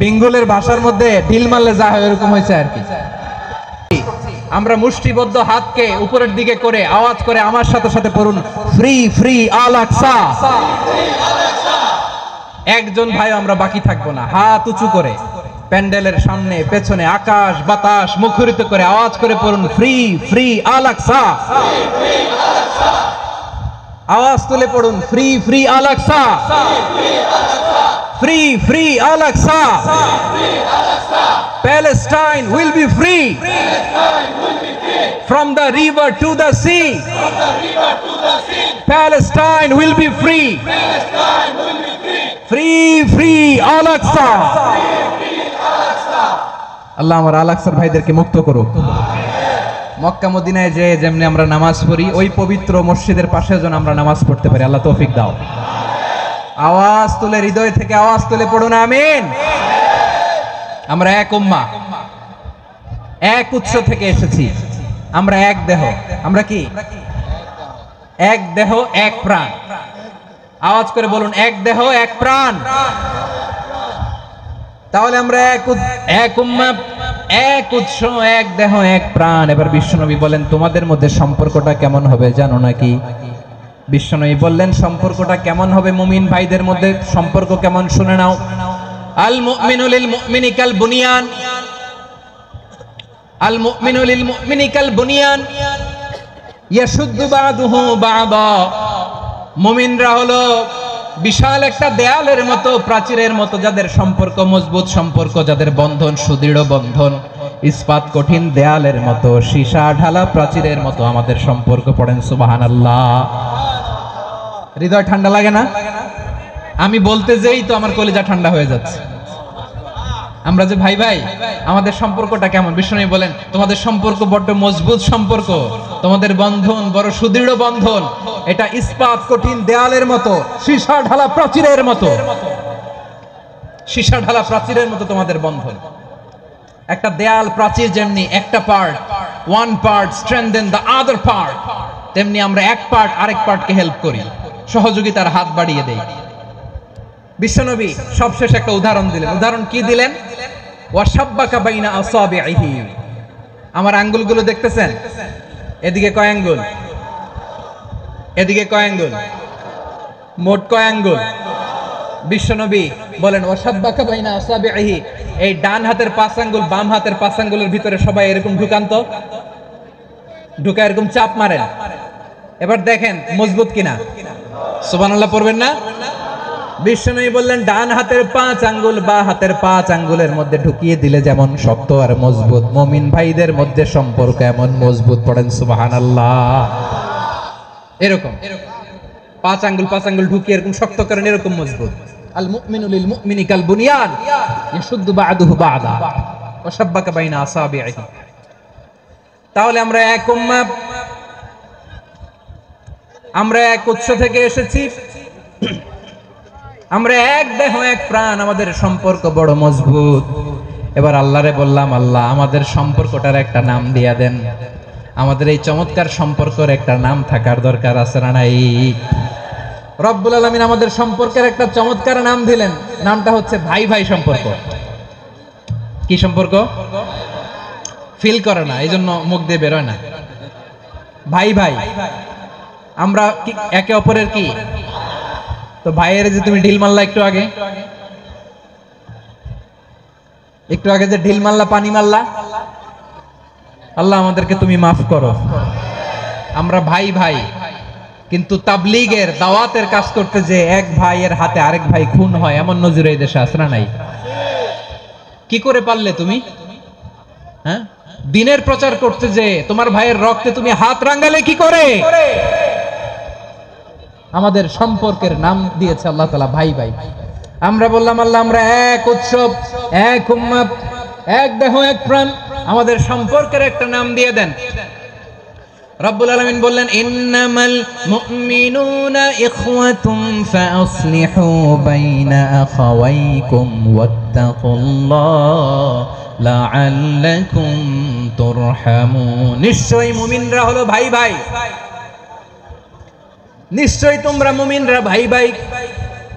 বেঙ্গলের ভাষার মধ্যে ঢিল মারলে যা হয় এরকম হয়েছে আর কি। আমরা মুষ্টিবদ্ধ হাতকে উপরের দিকে করে আওয়াজ করে আমার সাথে সাথে পড়ুন, ফ্রি ফ্রি আল আকসা। একজন ভাই আমরা বাকি থাকবো না, হাত উঁচু করে প্যান্ডেলের সামনে পেছনে আকাশ বাতাস মুখরিত করে আওয়াজ করে পড়ুন, ফ্রি ফ্রি আল আকসা। আওয়াজ তুলে পড়ুন, free free Al Aqsa, free free Al Aqsa. Palestine will be free from the river to the sea. Palestine will be free. Free free Al Aqsa. আল্লাহ আমার আল আকসার ভাইদেরকে মুক্ত করুক। মক্কা মদিনায় যে যেমনি আমরা নামাজ পড়ি, ওই পবিত্র মসজিদের পাশে যেন আমরা নামাজ পড়তে পারি, আল্লাহ তৌফিক দাও। আওয়াজ তুলে হৃদয় থেকে আওয়াজ তুলে পড়ুন আমিন। আমরা এক উম্মাহ, এক উৎস থেকে এসেছি, আমরা এক দেহ। আমরা কি? এক দেহ এক প্রাণ। আওয়াজ করে বলুন, এক দেহ এক প্রাণ। তাহলে আমরা এক উম্মাহ, এক উৎস, এক দেহ এক প্রাণ। এবার বিশ্বনবী বলেন, তোমাদের মধ্যে সম্পর্কটা কেমন হবে জানো নাকি? বিশ্বনবী বললেন, সম্পর্কটা কেমন হবে মুমিন ভাইদের মধ্যে? সম্পর্ক কেমন শুনে নাও। আল মুমিনু লিল মুমিনি কাল বুনিয়ান, আল মুমিনু লিল মুমিনি কাল বুনিয়ান ইয়াশুদ্দু বা'দুহু বা'দা। মুমিনরা হলো বিশাল একটা দেয়ালের মতো, প্রাচীরের মতো, যাদের সম্পর্ক মজবুত সম্পর্ক, যাদের বন্ধন সুদৃঢ় বন্ধন, ইস্পাত কঠিন দেয়ালের মতো, সীসা ঢালা প্রাচীরের মতো আমাদের সম্পর্ক। পড়েন সুবহানাল্লাহ। হৃদয় ঠান্ডা লাগে না? আমি বলতে যেই তো আমার কলিজা ঠান্ডা হয়ে যাচ্ছে। আমরা যে ভাই ভাই, আমাদের সম্পর্কটা কেমন? বিষ্ণু বলেন, তোমাদের সম্পর্ক বড্ড মজবুত সম্পর্ক, তোমাদের বন্ধন বড় সুদৃঢ় বন্ধন, এটা ইস্পাত কঠিন দেয়ালের মতো, সীসা ঢালা প্রাচীরের মতো। সীসা ঢালা প্রাচীরের মতো তোমাদের বন্ধন। একটা দেয়াল প্রাচীর যেমনি একটা part, one part strengthen the other part, তেমনি আমরা এক পার্ট আরেক পার্টকে হেল্প করি, সহযোগিতার হাত বাড়িয়ে দেই। বিশ্বনবী সবশেষ একটা উদাহরণ দিলেন। উদাহরণ কি দিলেন? ওয়াশাব্বাকা বাইনা আসাবিহি। আমার আঙ্গুলগুলো দেখতেছেন? এদিকে কয় আঙ্গুল, এদিকে কয় আঙ্গুল, মোট কয় আঙ্গুল? বিশ্বনবী বলেন, ওয়াশাব্বাকা বাইনা আসাবিহি। এই ডান হাতের 5 আঙ্গুল বাম হাতের 5 আঙ্গুলের ভিতরে সবাই এরকম ঢুকান্ত, ঢুকা এরকম চাপ মারেন। এবার দেখেন মজবুত কিনা। সুবহানাল্লাহ পড়বেন না? বিশ্বনবী বললেন, ডান হাতের 5 আঙ্গুল বা হাতের 5 আঙ্গুলের মধ্যে ঢুকিয়ে দিলে যেমন শক্ত আর মজবুত, মুমিন ভাইদের মধ্যে সম্পর্ক এমন মজবুত। পড়েন সুবহানাল্লাহ। এরকম 5 আঙ্গুল ঢুকিয়ে এরকম শক্ত করেন, এরকম মজবুত। আল মুমিনু লিল মুমিনি কাল বুনিয়ান ইয়াশুদ্দু বা'দুহু বা'দা ওয়া শাব্বাকা বাইনা আসাবিহি। তাহলে আমরা এক উম্মাহ, আমরা এক উৎস থেকে এসেছি, আমরা এক দেহ এক প্রাণ, আমাদের সম্পর্ক বড় মজবুত। এবার আল্লাহরে বললাম, আল্লাহ আমাদের সম্পর্কটার একটা নাম দিয়া দেন। আমাদের এই চমৎকার সম্পর্কের একটা নাম থাকার দরকার আছে না নাই? রব্বুল আলামিন আমাদের সম্পর্কের একটা চমৎকার নাম দিলেন। নামটা হচ্ছে ভাই ভাই সম্পর্ক। কি সম্পর্ক? ফিল করে না, এই জন্য মুখ দিয়ে বেরোয় না। ভাই ভাই, আমরা একে অপরের কি? তো ভাইয়ের যে তুমি ঢিল মারলা একটু আগে, যে ঢিল মারলা, পানি মারলা, আল্লাহ আমাদেরকে তুমি মাফ করো। আমরা ভাই ভাই, কিন্তু তাবলীগের দাওয়াতের কাজ করতে যে এক ভাইয়ের হাতে আরেক ভাই খুন হয়, এমন নজির এই দেশে আছে না নাই? কি করে পারলে তুমি? হ্যাঁ, দিনের প্রচার করতে যে তোমার ভাইয়ের রক্তে তুমি হাত রাঙ্গালে কি করে? আমাদের সম্পর্কের নাম দিয়েছে আল্লাহ তাআলা ভাই ভাই। আমরা বললাম, আল্লাহ আমরা এক উৎসব, এক উম্মত, এক দেহ এক প্রাণ, আমাদের সম্পর্কের একটা নাম দিয়ে দেন। রব্বুল আলামিন বললেন, ইন্নামাল মুমিনুনা ইখওয়াতুম ফাআসলিহু বাইনা আখাওয়াইকুম ওয়াত্তাকুল্লাহ লাআল্লাকুম তুরহামুন। নিশ্চয়ই মুমিনরা হলো ভাই ভাই, নিশ্চয়ই তোমরা মুমিনরা ভাই ভাই,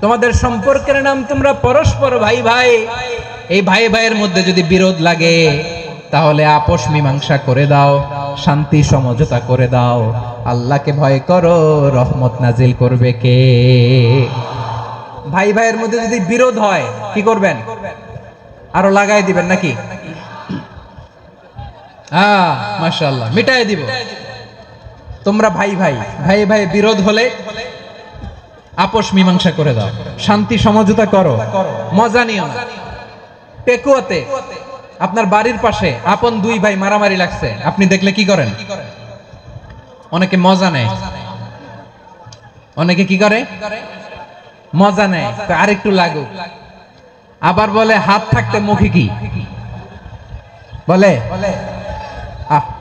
তোমাদের সম্পর্কের নাম তোমরা পরস্পর ভাই ভাই। এই ভাই ভাইয়ের মধ্যে যদি বিরোধ লাগে, তাহলে আপোষ মীমাংসা করে দাও, শান্তি সমঝোতা করে দাও। আল্লাহকে ভয় করো, রহমত নাজিল করবে কে? ভাই ভাইয়ের মধ্যে যদি বিরোধ হয় কি করবেন? আরো লাগাই দিবেন নাকি? মাশাআল্লাহ, মিটাই দিব। তোমরা ভাই ভাই ভাই ভাই বিরোধ হলে আপোষ মীমাংসা করে দাও, শান্তি সমঝোতা করো, মজা নিও না। পেকুয়াতে আপনার বাড়ির পাশে আপন দুই ভাই মারামারি লাগছে, আপনি দেখলে কি করেন? অনেকে মজা নেয়। অনেকে কি করে? মজা নেয়, আরেকটু লাগুক। আবার বলে হাত থাকতে মুখে কি বলে?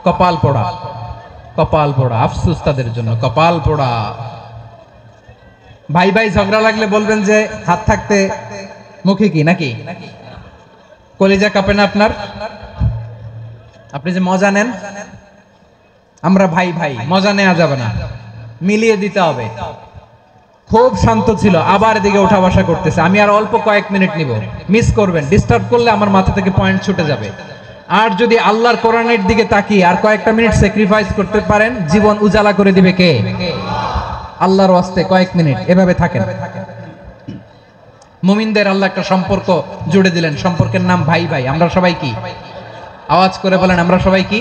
কপাল পোড়া, কপাল পোড়া। আফসোস তাদের জন্য, কপাল পোড়া। ভাই ভাই ঝগড়া লাগলে বলবেন যে হাত থাকতে মুখে কি, নাকি? কলিজা কাঁপে না আপনার? আপনি যে মজা নেন। আমরা ভাই ভাই, মজা নেওয়া যাবে না, মিলিয়ে দিতে হবে। খুব শান্ত ছিল, আবার এদিকে ওঠা বসা করতেছে। আমি আর অল্প কয়েক মিনিট নিব, মিস করবেন। ডিস্টার্ব করলে আমার মাথা থেকে পয়েন্ট ছুটে যাবে। আর যদি আল্লাহর কোরআনের দিকে তাকিয়ে আর কয়েকটা মিনিট স্যাক্রিফাইস করতে পারেন, জীবন উজালা করে দিবে কে? আল্লাহর ওয়াস্তে কয়েক মিনিট এভাবে থাকেন। মুমিনদের আল্লাহ একটা সম্পর্ক জুড়ে দিলেন, সম্পর্কের নাম ভাই ভাই। আমরা সবাই কি? আওয়াজ করে বলেন, আমরা সবাই কি?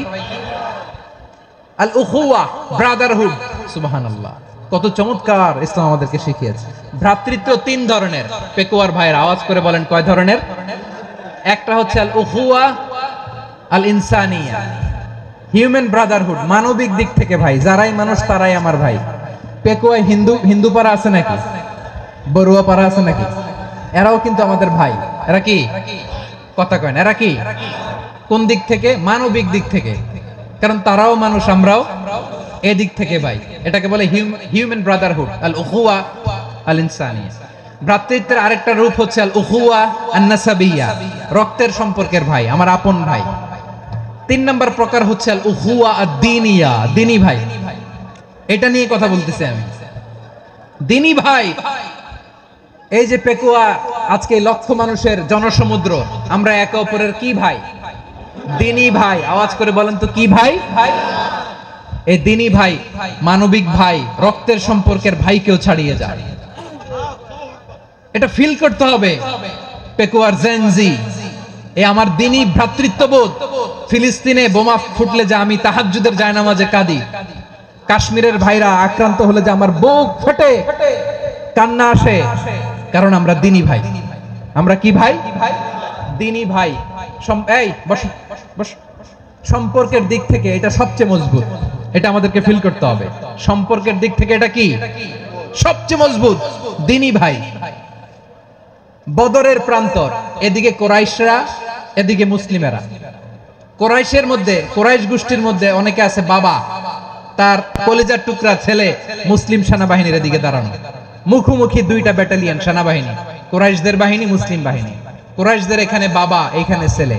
আল উখুয়া, ব্রাদারহুড। সুবহানাল্লাহ, কত চমৎকার ইসলাম আমাদেরকে শিখিয়েছে। ভ্রাতৃত্ব তিন ধরনের। পেকুয়ার ভাইয়ের আওয়াজ করে বলেন, কয় ধরনের? একটা হচ্ছে আল উখুয়া আল ইনসানিয়া, হিউম্যান ব্রাদারহুড, মানবিক দিক থেকে ভাই। যারাই মানুষ তারাই আমার ভাই। পেকুয়ায় হিন্দু পাড়া আছে নাকি? বড়ুয়া পাড়া আছে নাকি? এরাও কিন্তু আমাদের ভাই। এরা কি? কথা কয় না, এরা কি? কোন দিক থেকে? মানবিক দিক থেকে। কারণ তারাও মানুষ, আমরাও এদিক থেকে ভাই। এটাকে বলে হিউম্যান ব্রাদারহুড, আল উখুয়া আল ইনসানিয়া। ভ্রাতৃত্বের আরেকটা রূপ হচ্ছে আল উখুয়া আন নাসাবিয়া, রক্তের সম্পর্কের ভাই, আমার আপন ভাই। তিন নম্বর প্রকার হচ্ছে আল উখুয়া আদ দীনিয়া, দিনী ভাই। এটা নিয়ে কথা বলতেছি আমি, দিনী ভাই। এই যে পেকুয়া, আজকে লক্ষ মানুষের জনসমুদ্র, আমরা একে অপরের কি ভাই? দিনী ভাই। আওয়াজ করে বলেন তো, কি ভাই? এই দিনী ভাই, মানবিক ভাই, রক্তের সম্পর্কের ভাইকেও ছাড়িয়ে যায়। এটা ফিল করতে হবে। পেকুয়ার জেনজি, এই আমার দিনী ভ্রাতৃত্ববোধ। ফিলিস্তিনে বোমা ফুটলে যে আমি তাহাজ্জুদের জায়নামাজে কাঁদি, কাশ্মীরের ভাইরা আক্রান্ত হলে যে আমার বুক ফেটে কান্না আসে, কারণ আমরা দিনী ভাই। আমরা কি ভাই? দিনী ভাই। এই বস বস। সম্পর্কের দিক থেকে এটা সবচেয়ে মজবুত। এটা আমাদেরকে ফিল করতে হবে। সম্পর্কের দিক থেকে এটা কি? সবচেয়ে মজবুত, দিনী ভাই। বদরের প্রান্তর, এদিকে কোরাইশরা, এদিকে মুসলিমেরা। কোরাইশের মধ্যে, কোরাইশ গোষ্ঠীর মধ্যে অনেকে আছে বাবা, তার কলিজার টুকরা ছেলে মুসলিম সেনাবাহিনীর এদিকে দাঁড়ানো। মুখোমুখি দুইটা ব্যাটালিয়ন সেনাবাহিনী, কোরাইশদের বাহিনী, মুসলিম বাহিনী। কোরাইশদের এখানে বাবা, এইখানে ছেলে।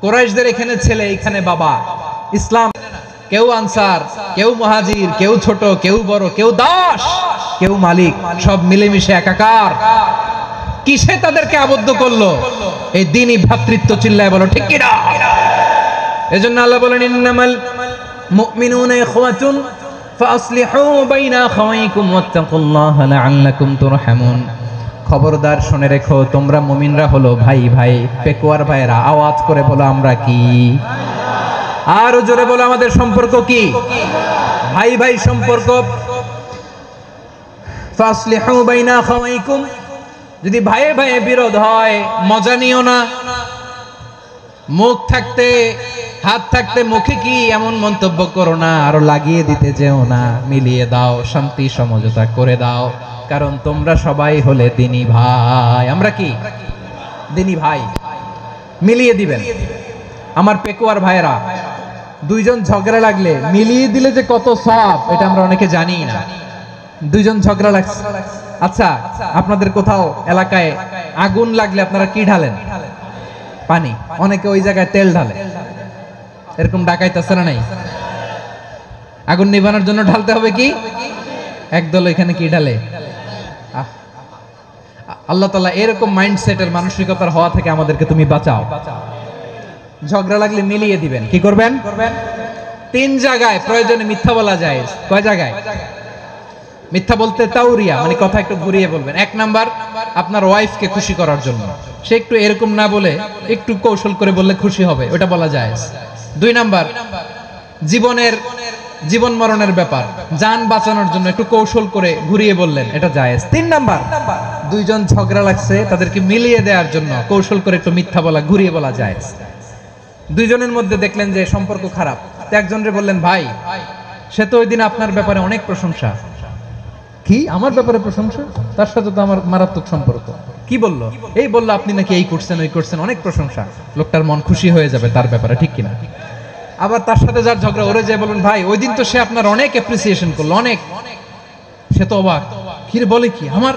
কোরাইশদের এখানে ছেলে, এইখানে বাবা। ইসলাম, কেউ আনসার, কেউ মুহাজির, কেউ ছোট, কেউ বড়, কেউ দাস, কেউ মালিক, সব মিলেমিশে একাকার। কিসে তাদেরকে আবদ্ধ করলো? এই দ্বীনি ভ্রাতৃত্ব। চিল্লায় বলো ঠিক কি না? এজন্য আল্লাহ বলেন, ইন্নামাল মুমিনুনা ইখওয়াতুন ফাসলিহু বাইনা আখাওয়াইকুম ওয়াত্তাকুল্লাহা লাআল্লাকুম তুরহামুন। খবরদার শুনে রেখো, তোমরা মুমিনরা হলো ভাই ভাই। পেকুয়ার ভাইরা আওয়াজ করে বলো, আমরা কি? আর জোরে বলো, আমাদের সম্পর্ক কি? ভাই ভাই সম্পর্ক। ফাসলিহু বাইনা আখাওয়াইকুম। যদি ভাইয়ে ভাইয়ে বিরোধ হয়, মজা নিও না। মুখ থাকতে, হাত থাকতে মুখে কি এমন মন্তব্য করো না, আরো লাগিয়ে দিতে যেও না। মিলিয়ে দাও, শান্তি সমঝোতা করে দাও, কারণ তোমরা সবাই হলে দিনী ভাই। আমরা কি? দিনী ভাই। মিলিয়ে দিবেন। আমার পেকুয়ার ভাইয়েরা, দুইজন ঝগড়া লাগলে মিলিয়ে দিলে যে কত সওয়াব, এটা আমরা অনেকে জানি না। দুইজন ঝগড়া লাগছে, আচ্ছা আপনাদের কোথাও এলাকায় আগুন লাগলে আপনারা কি ঢালেন? পানি। অনেকে ওই জায়গায় তেল ঢালে। এরকম ডাকাইতেছে না নাই? আগুন নিভানোর জন্য ঢালতে হবে কি? একদল এখানে কি ঢালে? আল্লাহ তাআলা এরকম মাইন্ডসেটের, মানসিকতার হওয়া থেকে আমাদেরকে তুমি বাঁচাও। ঝগড়া লাগলে মিলিয়ে দিবেন। কি করবেন? 3 জায়গায় প্রয়োজনে মিথ্যা বলা যায়। কয় জায়গায় মিথ্যা বলতে? তাওরিয়া, মানে কথা একটু ঘুরিয়ে বলবেন। 1 নাম্বার, আপনার ওয়াইফকে খুশি করার জন্য, সে একটু এরকম না বলে একটু কৌশল করে বললে খুশি হবে, ওটা বলা যায়। 2 নাম্বার, জীবন মরণের ব্যাপার, জান বাঁচানোর জন্য একটু কৌশল করে ঘুরিয়ে বললেন, এটা জায়েজ। 3 নাম্বার, দুইজন ঝগড়া লাগছে তাদেরকে মিলিয়ে দেওয়ার জন্য কৌশল করে একটু মিথ্যা বলা, ঘুরিয়ে বলা জায়েজ। দুইজনের মধ্যে দেখলেন যে সম্পর্ক খারাপ, তো একজনরে বললেন, ভাই সে তো ওই দিন আপনার ব্যাপারে অনেক প্রশংসা। কি আমার ব্যাপারে প্রশংসা? তার সাথে তো আমার মারাত্মক সম্পর্ক। কি বললো? এই বললো আপনি নাকি এই করছেন ওই করছেন, অনেক প্রশংসা। লোকটার মন খুশি হয়ে যাবে তার ব্যাপারে, ঠিক কিনা? আবার তার সাথে যার ঝগড়া, ওরে যে বলবেন, ভাই ওই দিন তো সে আপনার অনেক অ্যাপ্রিসিয়েশন করলো, অনেক। সে তো অবাক, কি রে বলে কি আমার?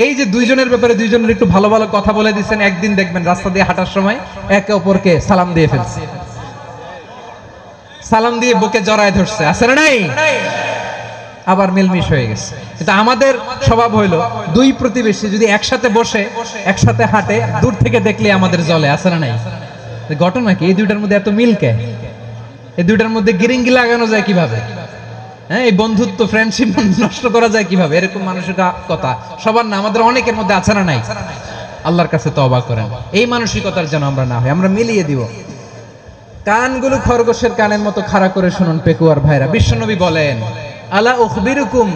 এই যে দুইজনের ব্যাপারে দুইজনের একটু ভালো ভালো কথা বলে দিচ্ছেন, একদিন দেখবেন রাস্তা দিয়ে হাঁটার সময় একে অপরকে সালাম দিয়ে ফেলছে, সালাম দিয়ে বুকে জড়ায় ধরছে, আছে না নাই? আবার মিলমিশ হয়ে গেছে। কিন্তু আমাদের স্বভাব হইলো, দুই প্রতিবেশী যদি একসাথে বসে একসাথে হাঁটে, দূর থেকে দেখলে আমাদের জ্বলে, আছে না নাই? ঘটনা কি? এই দুইটার মধ্যে এত মিল কে? এই দুইটার মধ্যে গিরিঙ্গি লাগানো যায় কিভাবে? হ্যাঁ, এই বন্ধুত্ব ফ্রেন্ডশিপ নষ্ট করা যায় কিভাবে? এরকম মানসিকতা সবার না, আমাদের অনেকের মধ্যে আছে না নাই? আল্লাহর কাছে তওবা করেন, এই মানসিকতার যেন আমরা না হই, আমরা মিলিয়ে দিব। কানগুলো খরগোশের কানের মতো খাড়া করে শুনুন পেকুয়ার ভাইরা। বিশ্বনবী বলেন, আলা উখবিরুকুম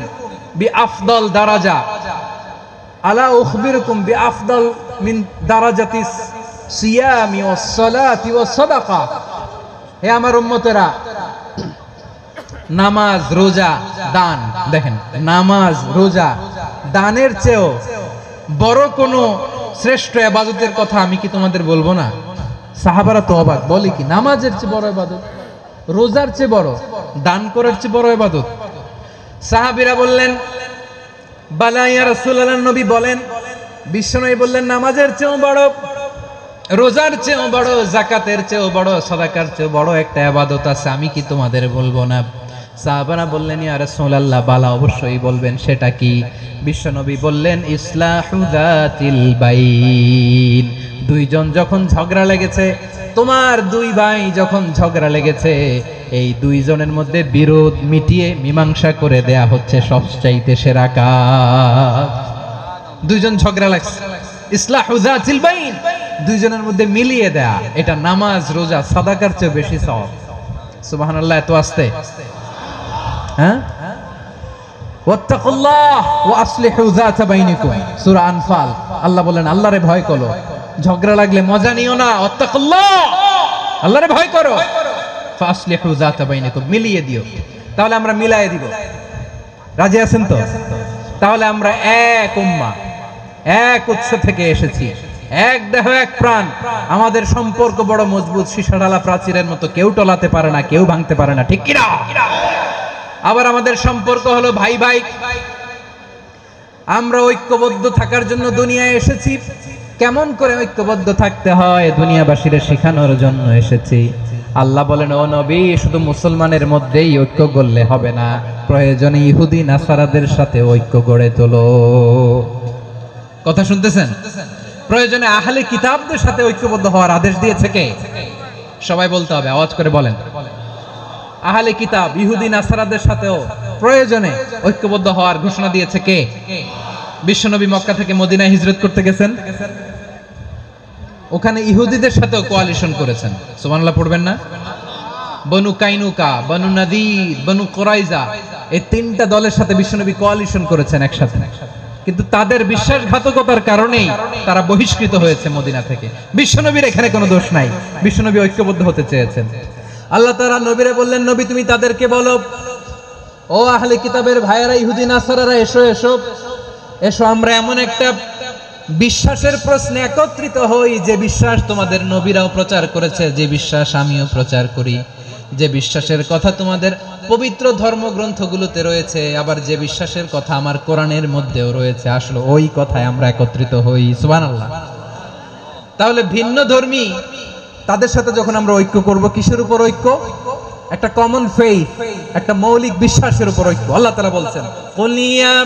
বিআফদাল দারাজা, আলা উখবিরুকুম বিআফদাল মিন দারাজাতিস সিয়ামি ওয়াস সালাতি ওয়াস সাদাকা। হে আমার উম্মতেরা, নামাজ, রোজা, দান, দেখেন নামাজ, রোজা, দানের চেয়েও বড় কোন শ্রেষ্ঠ ইবাদতের কথা আমি কি তোমাদের বলবো না? সাহাবারা তো অবাক, বলে কি নামাজের চেয়ে বড় ইবাদত, রোজার চেয়ে বড়, দান করার চেয়ে বড় ইবাদত? সাহাবীরা বললেন, বালা ইয়া রাসূলুল্লাহ, নবী বলেন। বিশ্বনবী বললেন, নামাজের চেয়েও বড়, রোজার চেয়েও বড়, যাকাতের চেয়েও বড়, সাদাকার চেয়েও বড় একটা ইবাদত আছে, আমি কি তোমাদের বলবো না? সাহাবারা বললেন, ইয়া রাসূলুল্লাহ, বালা, অবশ্যই বলবেন, সেটা কি? বিশ্বনবী বললেন, ইসলাহু যাতিল বাইন। দুইজন যখন ঝগড়া লেগেছে, তোমার দুই ভাই যখন ঝগড়া লেগেছে, এই দুইজনের মধ্যে বিরোধ মিটিয়ে মীমাংসা করে দেয়া হচ্ছে সবচাইতে সেরা কাজ। দুইজন ঝগড়া লাগছে, ইসলাহু যাতিল বাইন, দুইজনের মধ্যে মিলিয়ে দেয়া, এটা নামাজ, রোজা, সাদাকার চেয়ে বেশি সওয়াব। সুবহানাল্লাহ, এত আস্তে, হ্যাঁ? ওয়াত্তাকুল্লাহ ওয়া আসলিহু যাতা বাইনিকুম, সূরা আনফাল। আল্লাহ বলেন, আল্লাহরে ভয় করো, ঝগড়া লাগলে মজা নিও না, ওয়াত্তাকুল্লাহ, আল্লাহরে ভয় করো, ফাসলিহু যাতা বাইনিকুম, মিলিয়ে দিও। তাহলে আমরা মিলায়ে দিব, রাজি আছেন তো? তাহলে আমরা এক উম্মাহ, এক উৎস থেকে এসেছি, এক দেহ এক প্রাণ, আমাদের সম্পর্ক বড় মজবুত, সীসাঢালা প্রাচীরের মতো, কেউ টলাতে পারে না, কেউ ভাঙতে পারে না, ঠিক কিনা? আবার আমাদের সম্পর্ক হলো ভাই ভাই, আমরা ঐক্যবদ্ধ থাকার জন্য দুনিয়ায় এসেছি। কেমন করে ঐক্যবদ্ধ থাকতে হয় দুনিয়াবাসীরা শেখানোর জন্য এসেছি। আল্লাহ বলেন, ও নবী, শুধু মুসলমানের মধ্যেই ঐক্য গড়লে হবে না, প্রয়োজনে ইহুদি নাসারাদের সাথে ঐক্য গড়ে তোলো। কথা শুনতেছেন? প্রয়োজনে আহলে কিতাবদের সাথে ঐক্যবদ্ধ হওয়ার আদেশ দিয়েছে কে? সবাই বলতে হবে, আওয়াজ করে বলেন। আহলে কিতাব, ইহুদি নাসারাদের সাথেও প্রয়োজনে ঐক্যবদ্ধ হওয়ার ঘোষণা দিয়েছে কে? বিশ্বনবী মক্কা থেকে মদিনায় হিজরত করতে গেছেন, ওখানে ইহুদিদের সাথেও কোয়ালিশন করেছেন। সুবহানাল্লাহ পড়বেন না? বনু কাইনুকা, বনু নাদির, বনু কুরাইজা, এই 3টা দলের সাথে বিশ্বনবী কোয়ালিশন করেছেন একসাথে। কিন্তু তাদের বিশ্বাসঘাতকতার কারণেই তারা বহিষ্কৃত হয়েছে মদিনা থেকে। বিশ্বনবীর এখানে কোনো দোষ নাই, বিশ্বনবী ঐক্যবদ্ধ হতে চেয়েছেন। আল্লাহ তাআলা নবীরে বললেন, নবী তুমি তাদেরকে বলো, ও আহলে কিতাবের ভাইয়েরা, ইহুদি নাসারারা, এসো এসো এসো, আমরা এমন একটা বিশ্বাসের প্রশ্নে একত্রিত হই, যে বিশ্বাস তোমাদের নবীরাও প্রচার করেছে, যে বিশ্বাস আমিও প্রচার করি, যে বিশ্বাসের কথা তোমাদের পবিত্র ধর্মগ্রন্থগুলোতে রয়েছে, আবার যে বিশ্বাসের কথা আমার কোরআনের মধ্যেও রয়েছে, আসলে ওই কথায় আমরা একত্রিত হই। সুবহানাল্লাহ। তাহলে ভিন্ন ধর্মী তাদের সাথে যখন আমরা ঐক্য করব, কিসের উপর ঐক্য? একটা কমন ফেইথ, একটা মৌলিক বিশ্বাসের উপর ঐক্য। আল্লাহ তাআলা বলছেন, কুল ইয়া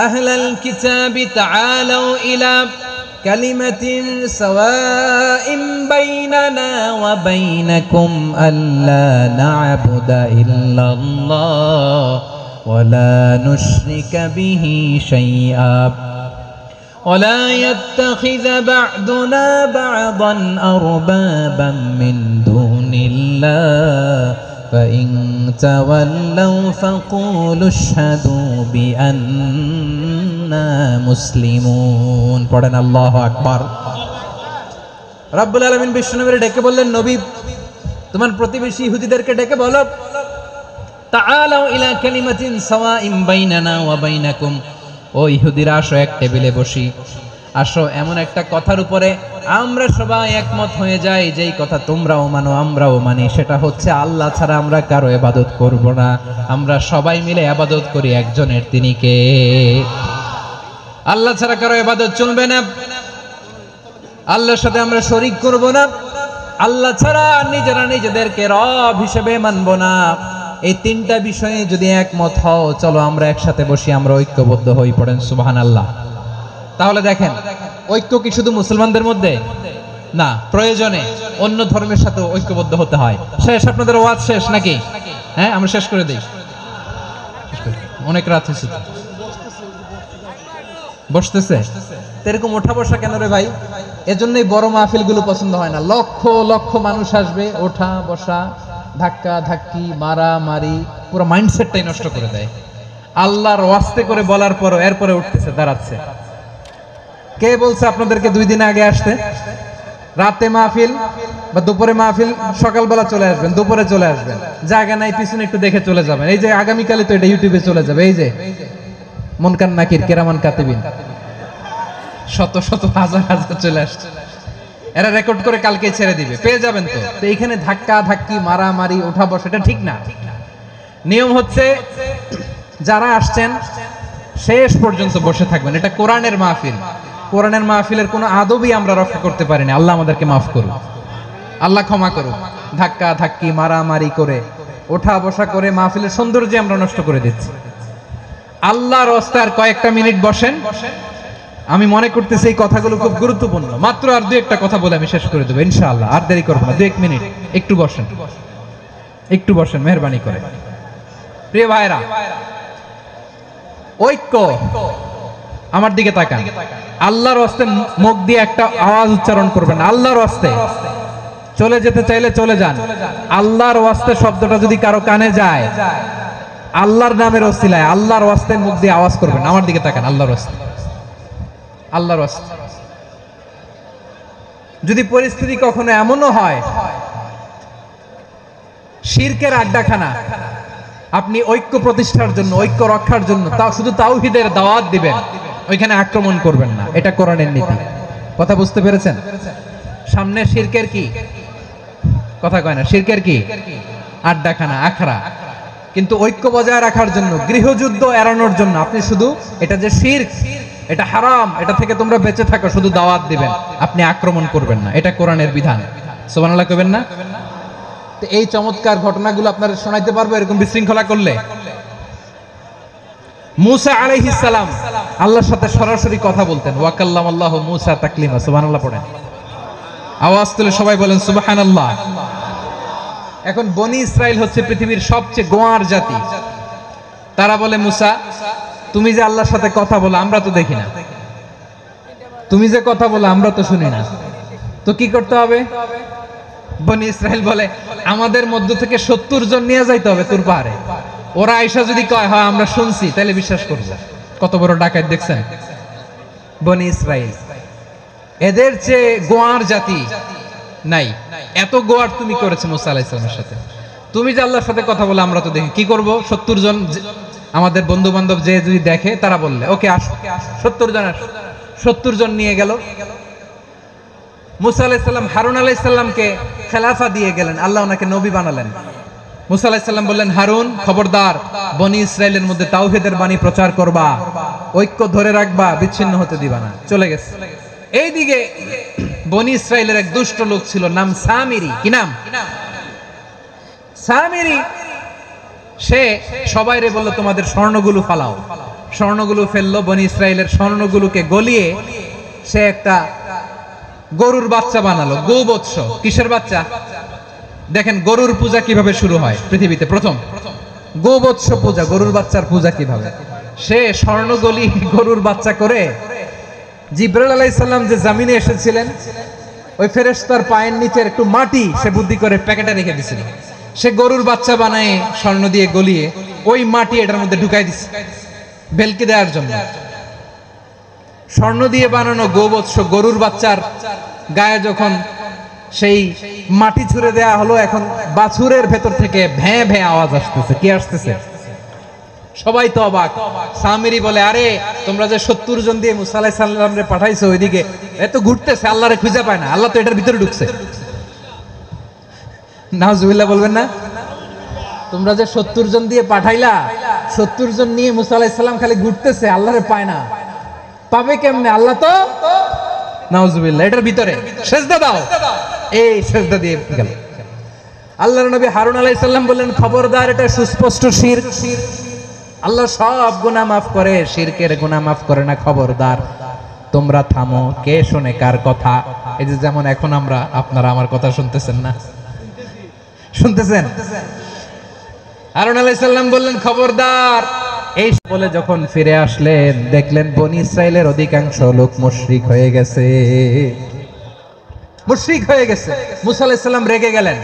আহলাল কিতাবি তাআলাউ ইলা কালিমাতিন সাওয়াইন বাইনানা ওয়া বাইনাকুম আল্লা না'বুদা ইল্লাল্লাহ ওয়া লা নুশরিকা বিহি শাইআ ওয়া লা ইয়াত্তাখিযা বা'দুনা বা'দান আরবাবান মিন দুনিল্লাহ فإن تولوا فقولوا اشهدوا بأننا মুসলিমুন। পড়েন আল্লাহু আকবার। রব্বুল আলামিন বিশ্বনবীকে ডেকে বললেন, নবী তোমার প্রতিবেশী ইহুদিদেরকে ডেকে বলো, তাআলাউ ইলা কালিমাতিন সাওয়াইন বাইনানা ওয়া বাইনাকুম, ও ইহুদিরা আসো এক টেবিলে বসি, আসো এমন একটা কথার উপরে আমরা সবাই একমত হয়ে যাই, যেই কথা তোমরাও মানো আমরাও মানি, সেটা হচ্ছে আল্লাহ ছাড়া আমরা কারো ইবাদত করব না, আমরা সবাই মিলে ইবাদত করি একজনের, তিনি কে? আল্লাহ ছাড়া কারো ইবাদত চলবে না, আল্লাহর সাথে আমরা শরীক করব না, আল্লাহ ছাড়া নিজেরা নিজেদেরকে রব হিসেবে মানব না। এই তিনটা বিষয়ে যদি একমত হও, চলো আমরা একসাথে বসি, আমরা ঐক্যবদ্ধ হই। পড়েন সুবহানাল্লাহ। তাহলে দেখেন, ঐক্য কি শুধু মুসলমানদের মধ্যে না, প্রয়োজনে অন্য ধর্মের সাথে ঐক্যবদ্ধ হতে হয়। শেষ, আপনাদের ওয়াজ শেষ নাকি? হ্যাঁ, আমরা শেষ করে দিই, অনেক রাত হয়েছে। বসতেছে এরকম ওঠা বসা কেন রে ভাই? এজন্যই বড় মাহফিল গুলো পছন্দ হয় না। লক্ষ লক্ষ মানুষ আসবে, ওঠা বসা, ধাক্কা ধাক্কি, মারামারি, পুরো মাইন্ডসেটটাই নষ্ট করে দেয়। আল্লাহর ওয়াস্তে করে বলার পরও এরপরে উঠতেছে, দাঁড়াচ্ছে। কে বলছে আপনাদেরকে 2 দিন আগে আসতে? রাতে মাহফিল বা দুপুরে মাহফিল, সকালবেলা চলে আসবেন, দুপুরে চলে আসবেন, জায়গা নাই পিছনে একটু দেখে চলে যাবেন। এই যে আগামীকালে তো এটা ইউটিউবে চলে যাবে, এই যে মুনকার নাকির কিরামান কাতিবিন, শত শত হাজার হাজার চলে আসছে, এরা রেকর্ড করে কালকে ছেড়ে দিবে, পেয়ে যাবেন। তো এইখানে ধাক্কা ধাক্কি, মারামারি, ওঠা বসা, এটা ঠিক না। নিয়ম হচ্ছে যারা আসছেন শেষ পর্যন্ত বসে থাকবেন। এটা কোরআনের মাহফিল, কোরআনের মাহফিলের কোনো আদবই আমরা রক্ষা করতে পারিনি। আল্লাহ আমাদেরকে মাফ করুন, আল্লাহ ক্ষমা করুন। ধাক্কা ধাক্কি, মারামারি করে, ওঠা বসা করে মাহফিলের সৌন্দর্য আমরা নষ্ট করে দিচ্ছি। আল্লাহর রাস্তায় আর কয়েকটা মিনিট বসেন। আমি মনে করতেছি এই কথাগুলো খুব গুরুত্বপূর্ণ। মাত্র আর 2-1টা কথা বলে আমি শেষ করে দেবো ইনশাআল্লাহ, আর দেরি করবো না। 2-1 মিনিট একটু বসেন, একটু বসেন মেহরবানি করে। প্রিয় ভাইরা, ঐক্য, আমার দিকে তাকান। আল্লাহর রাস্তায় মুখ দিয়ে একটা আওয়াজ উচ্চারণ করবেন, আল্লাহর রাস্তায়। চলে যেতে চাইলে চলে যান। আল্লাহর রাস্তায় শব্দটা যদি কারো কানে যায়, আল্লাহর নামের ওসিলায় আল্লাহর রাস্তায় মুখ দিয়ে আওয়াজ করবেন। আমার দিকে তাকান, আল্লাহর রাস্তায়, আল্লাহর রাস্তায়। যদি পরিস্থিতি কখনো এমনও হয় শিরকের আড্ডাখানা, আপনি ঐক্য প্রতিষ্ঠার জন্য, ঐক্য রক্ষার জন্য তাও শুধু তাওহীদের দাওয়াত দিবেন, ওইখানে আক্রমণ করবেন না। এটা কোরআনের নীতি। কথা বুঝতে পেরেছেন? সামনে শিরকের কি কথা কয় না, শিরকের কি আড্ডাখানা, আখড়া। কিন্তু ঐক্য বজায় রাখার জন্য, গৃহযুদ্ধ এড়ানোর জন্য আপনি শুধু এটা যে শিরক, এটা হারাম, এটা থেকে তোমরা বেঁচে থাকো, শুধু দাওয়াত দিবেন, আপনি আক্রমণ করবেন না। এটা কোরআনের বিধান। সুবহানাল্লাহ কইবেন না? তো এই চমৎকার ঘটনাগুলো আপনারা শোনাইতে পারবো এরকম বিশৃঙ্খলা করলে। মুসা আলাইহিস সালাম আল্লাহর সাথে সরাসরি কথা বলতেন। ওয়া কাল্লামাল্লাহু মুসা তাকলিমা। সুবহানাল্লাহ পড়েন, আওয়াজ তুলে সবাই বলেন সুবহানাল্লাহ। এখন বনি ইসরাইল হচ্ছে পৃথিবীর সবচেয়ে গোয়ার জাতি। তারা বলে, মুসা তুমি যে আল্লাহর সাথে কথা বলো আমরা তো দেখি না, তুমি যে কথা বলো আমরা তো শুনি না, তো কি করতে হবে? বনি ইসরাইল বলে, আমাদের মধ্য থেকে 70 জন নিয়ে যাইতে হবে তোর পাহাড়ে। ওরা আয়েশা যদি কয় হয় আমরা শুনছি, তাহলে বিশ্বাস করব। কত বড় ডাকাত দেখছেন বনি ইসরাইল। এদের চেয়ে গোয়ার জাতি নাই। এত গোয়ার তুমি করেছো মুসা আলাইহিস সালামের সাথে। তুমি যে আল্লাহর সাথে কথা বলে আমরা তো দেখি, কি করব? 70 জন আমাদের বন্ধু বান্ধব যে যদি দেখে, তারা বললে ওকে আসো, 70 জন আসো। 70 জন নিয়ে গেল। মুসা আলাইহিস সালাম হারুন আলাইহিস সালামকে খেলাফা দিয়ে গেলেন, আল্লাহ ওনাকে নবী বানালেন। মুসা আলাইহিস সালাম বললেন, হারুন খবরদার, বনি ইসরাইলের মধ্যে তাওহীদের বাণী প্রচার করবা, ঐক্য ধরে রাখবা, বিচ্ছিন্ন হতে দিবা না। চলে গেছে। এইদিকে বনি ইসরাইলের এক দুষ্ট লোক ছিল, নাম সামিরি। কি নাম? সামিরি। সে সবাইরে বলল, তোমাদের স্বর্ণগুলো ফালাও। স্বর্ণগুলো ফেললো, বনি ইসরাইলের স্বর্ণগুলোকে গলিয়ে সে একটা গরুর বাচ্চা বানালো, গোবৎস। কিসের বাচ্চা? দেখেন গরুর পূজা কিভাবে শুরু হয় পৃথিবীতে প্রথম, গোবৎস পূজা, গরুর বাচ্চার পূজা কিভাবে। সে স্বর্ণগলি গরুর বাচ্চা করে জিবরাইল আলাইহিস সালাম যে জমিনে এসেছিলেন, ওই ফেরেশতার পায়ের নিচের একটু মাটি সে বুদ্ধি করে প্যাকেটে রেখে দিছিল। সে গরুর বাচ্চা বানায় স্বর্ণ দিয়ে গলিয়ে ওই মাটি এটার মধ্যে ঢুকাই দিছে ভেলকি দেওয়ার জন্য। স্বর্ণ দিয়ে বানানো গোবৎস গরুর বাচ্চার গায়ে যখন সেই মাটি ছুঁড়ে দেয়া হলো, এখন বাছুরের ভেতর থেকে ভ্যাঁ ভ্যাঁ আওয়াজ আসতেছে। কি আসতেছে? সবাই তো অবাক। সামিরি বলে, আরে তোমরা যে 70 জন দিয়ে মুসা আলাইহিস সালাম রে পাঠাইছো ওইদিকে, এত ঘুরতেছে, আল্লাহরে খুঁজে পায় না, আল্লাহ তো এটার ভিতরে ঢুকছে। নাউজুবিল্লাহ বলবেন না? তোমরা যে 70 জন দিয়ে পাঠাইলা, 70 জন নিয়ে মুসা আলাইহিস সালাম খালি ঘুরতেছে, আল্লাহরে পায় না। পাবে কেমনে? আল্লাহ তো নাউজুবিল্লাহ এটার ভিতরে। সেজদা দাও। এই সেজদা দিয়ে গেল। আল্লাহর নবী হারুন আলাইহিস সালাম বললেন, খবরদার, এটা সুস্পষ্ট শিরক। আল্লাহ সব গুনাহ মাফ করে, শিরকের গুনাহ মাফ করে না, খবরদার তোমরা থামো। কে শুনে কার কথা? এই যে যেমন এখন আপনারা আমার কথা শুনতেছেন না? শুনতেছেন? হারুন আলাইহিস সালাম বললেন, খবরদার। এই বলে যখন ফিরে আসলেন, দেখলেন বনি ইসরাইলের অধিকাংশ লোক মুশরিক হয়ে গেছে। মুশরিক হয়ে গেছে। মুসা আলাইহিস সালাম রেগে গেলেন।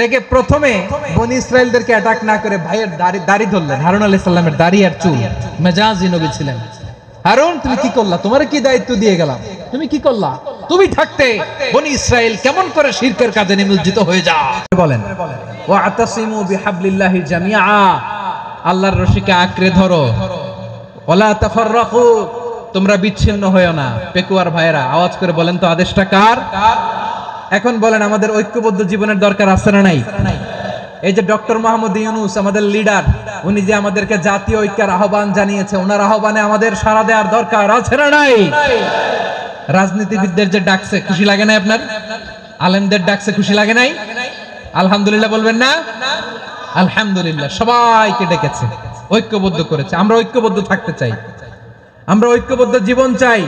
রেগে প্রথমে বনি ইসরাইলদেরকে অ্যাটাক না করে ভাইয়ের দাড়ি ধরলেন। হারুন আলাইহিস সালামের দাড়ি আর চুল। মেজাজি নবী ছিলেন। হারুন, তুমি কি করলা? তোমারে কি দায়িত্ব দিয়ে গেলাম, তুমি কি করলা? তুমি থাকতে বনি ইসরাইল কেমন করে শিরকের কাজে নিমজ্জিত হয়ে যায়? বলেন, ওয়া আতাসিমু বিহাবলিল্লাহি জামিআ, আল্লাহর রশিকে আঁকড়ে ধরো। ওয়ালা তাফাররাকু, তোমরা বিচ্ছিন্ন হয়ো না। পেকুয়ার ভাইয়েরা আওয়াজ করে বলেন তো, আদেশটা কার? এখন বলেন, আমাদের ঐক্যবদ্ধ জীবনের দরকার আছে না নাই? এই যে ডক্টর মোহাম্মদ ইউনূস আমাদের লিডার, উনি যে আমাদেরকে জাতীয় ঐক্যের আহ্বান জানিয়েছে, ওনার আহ্বানে আমাদের সাড়া দেওয়ার দরকার আছে না নাই? রাজনীতিবিদদের যে ডাকছে, খুশি লাগে না আপনার? আলেমদের ডাকছে, খুশি লাগে নাই? আলহামদুলিল্লাহ বলবেন না? আলহামদুলিল্লাহ, সবাইকে ডেকেছে, ঐক্যবদ্ধ করেছে। আমরা ঐক্যবদ্ধ থাকতে চাই, আমরা ঐক্যবদ্ধ জীবন চাই।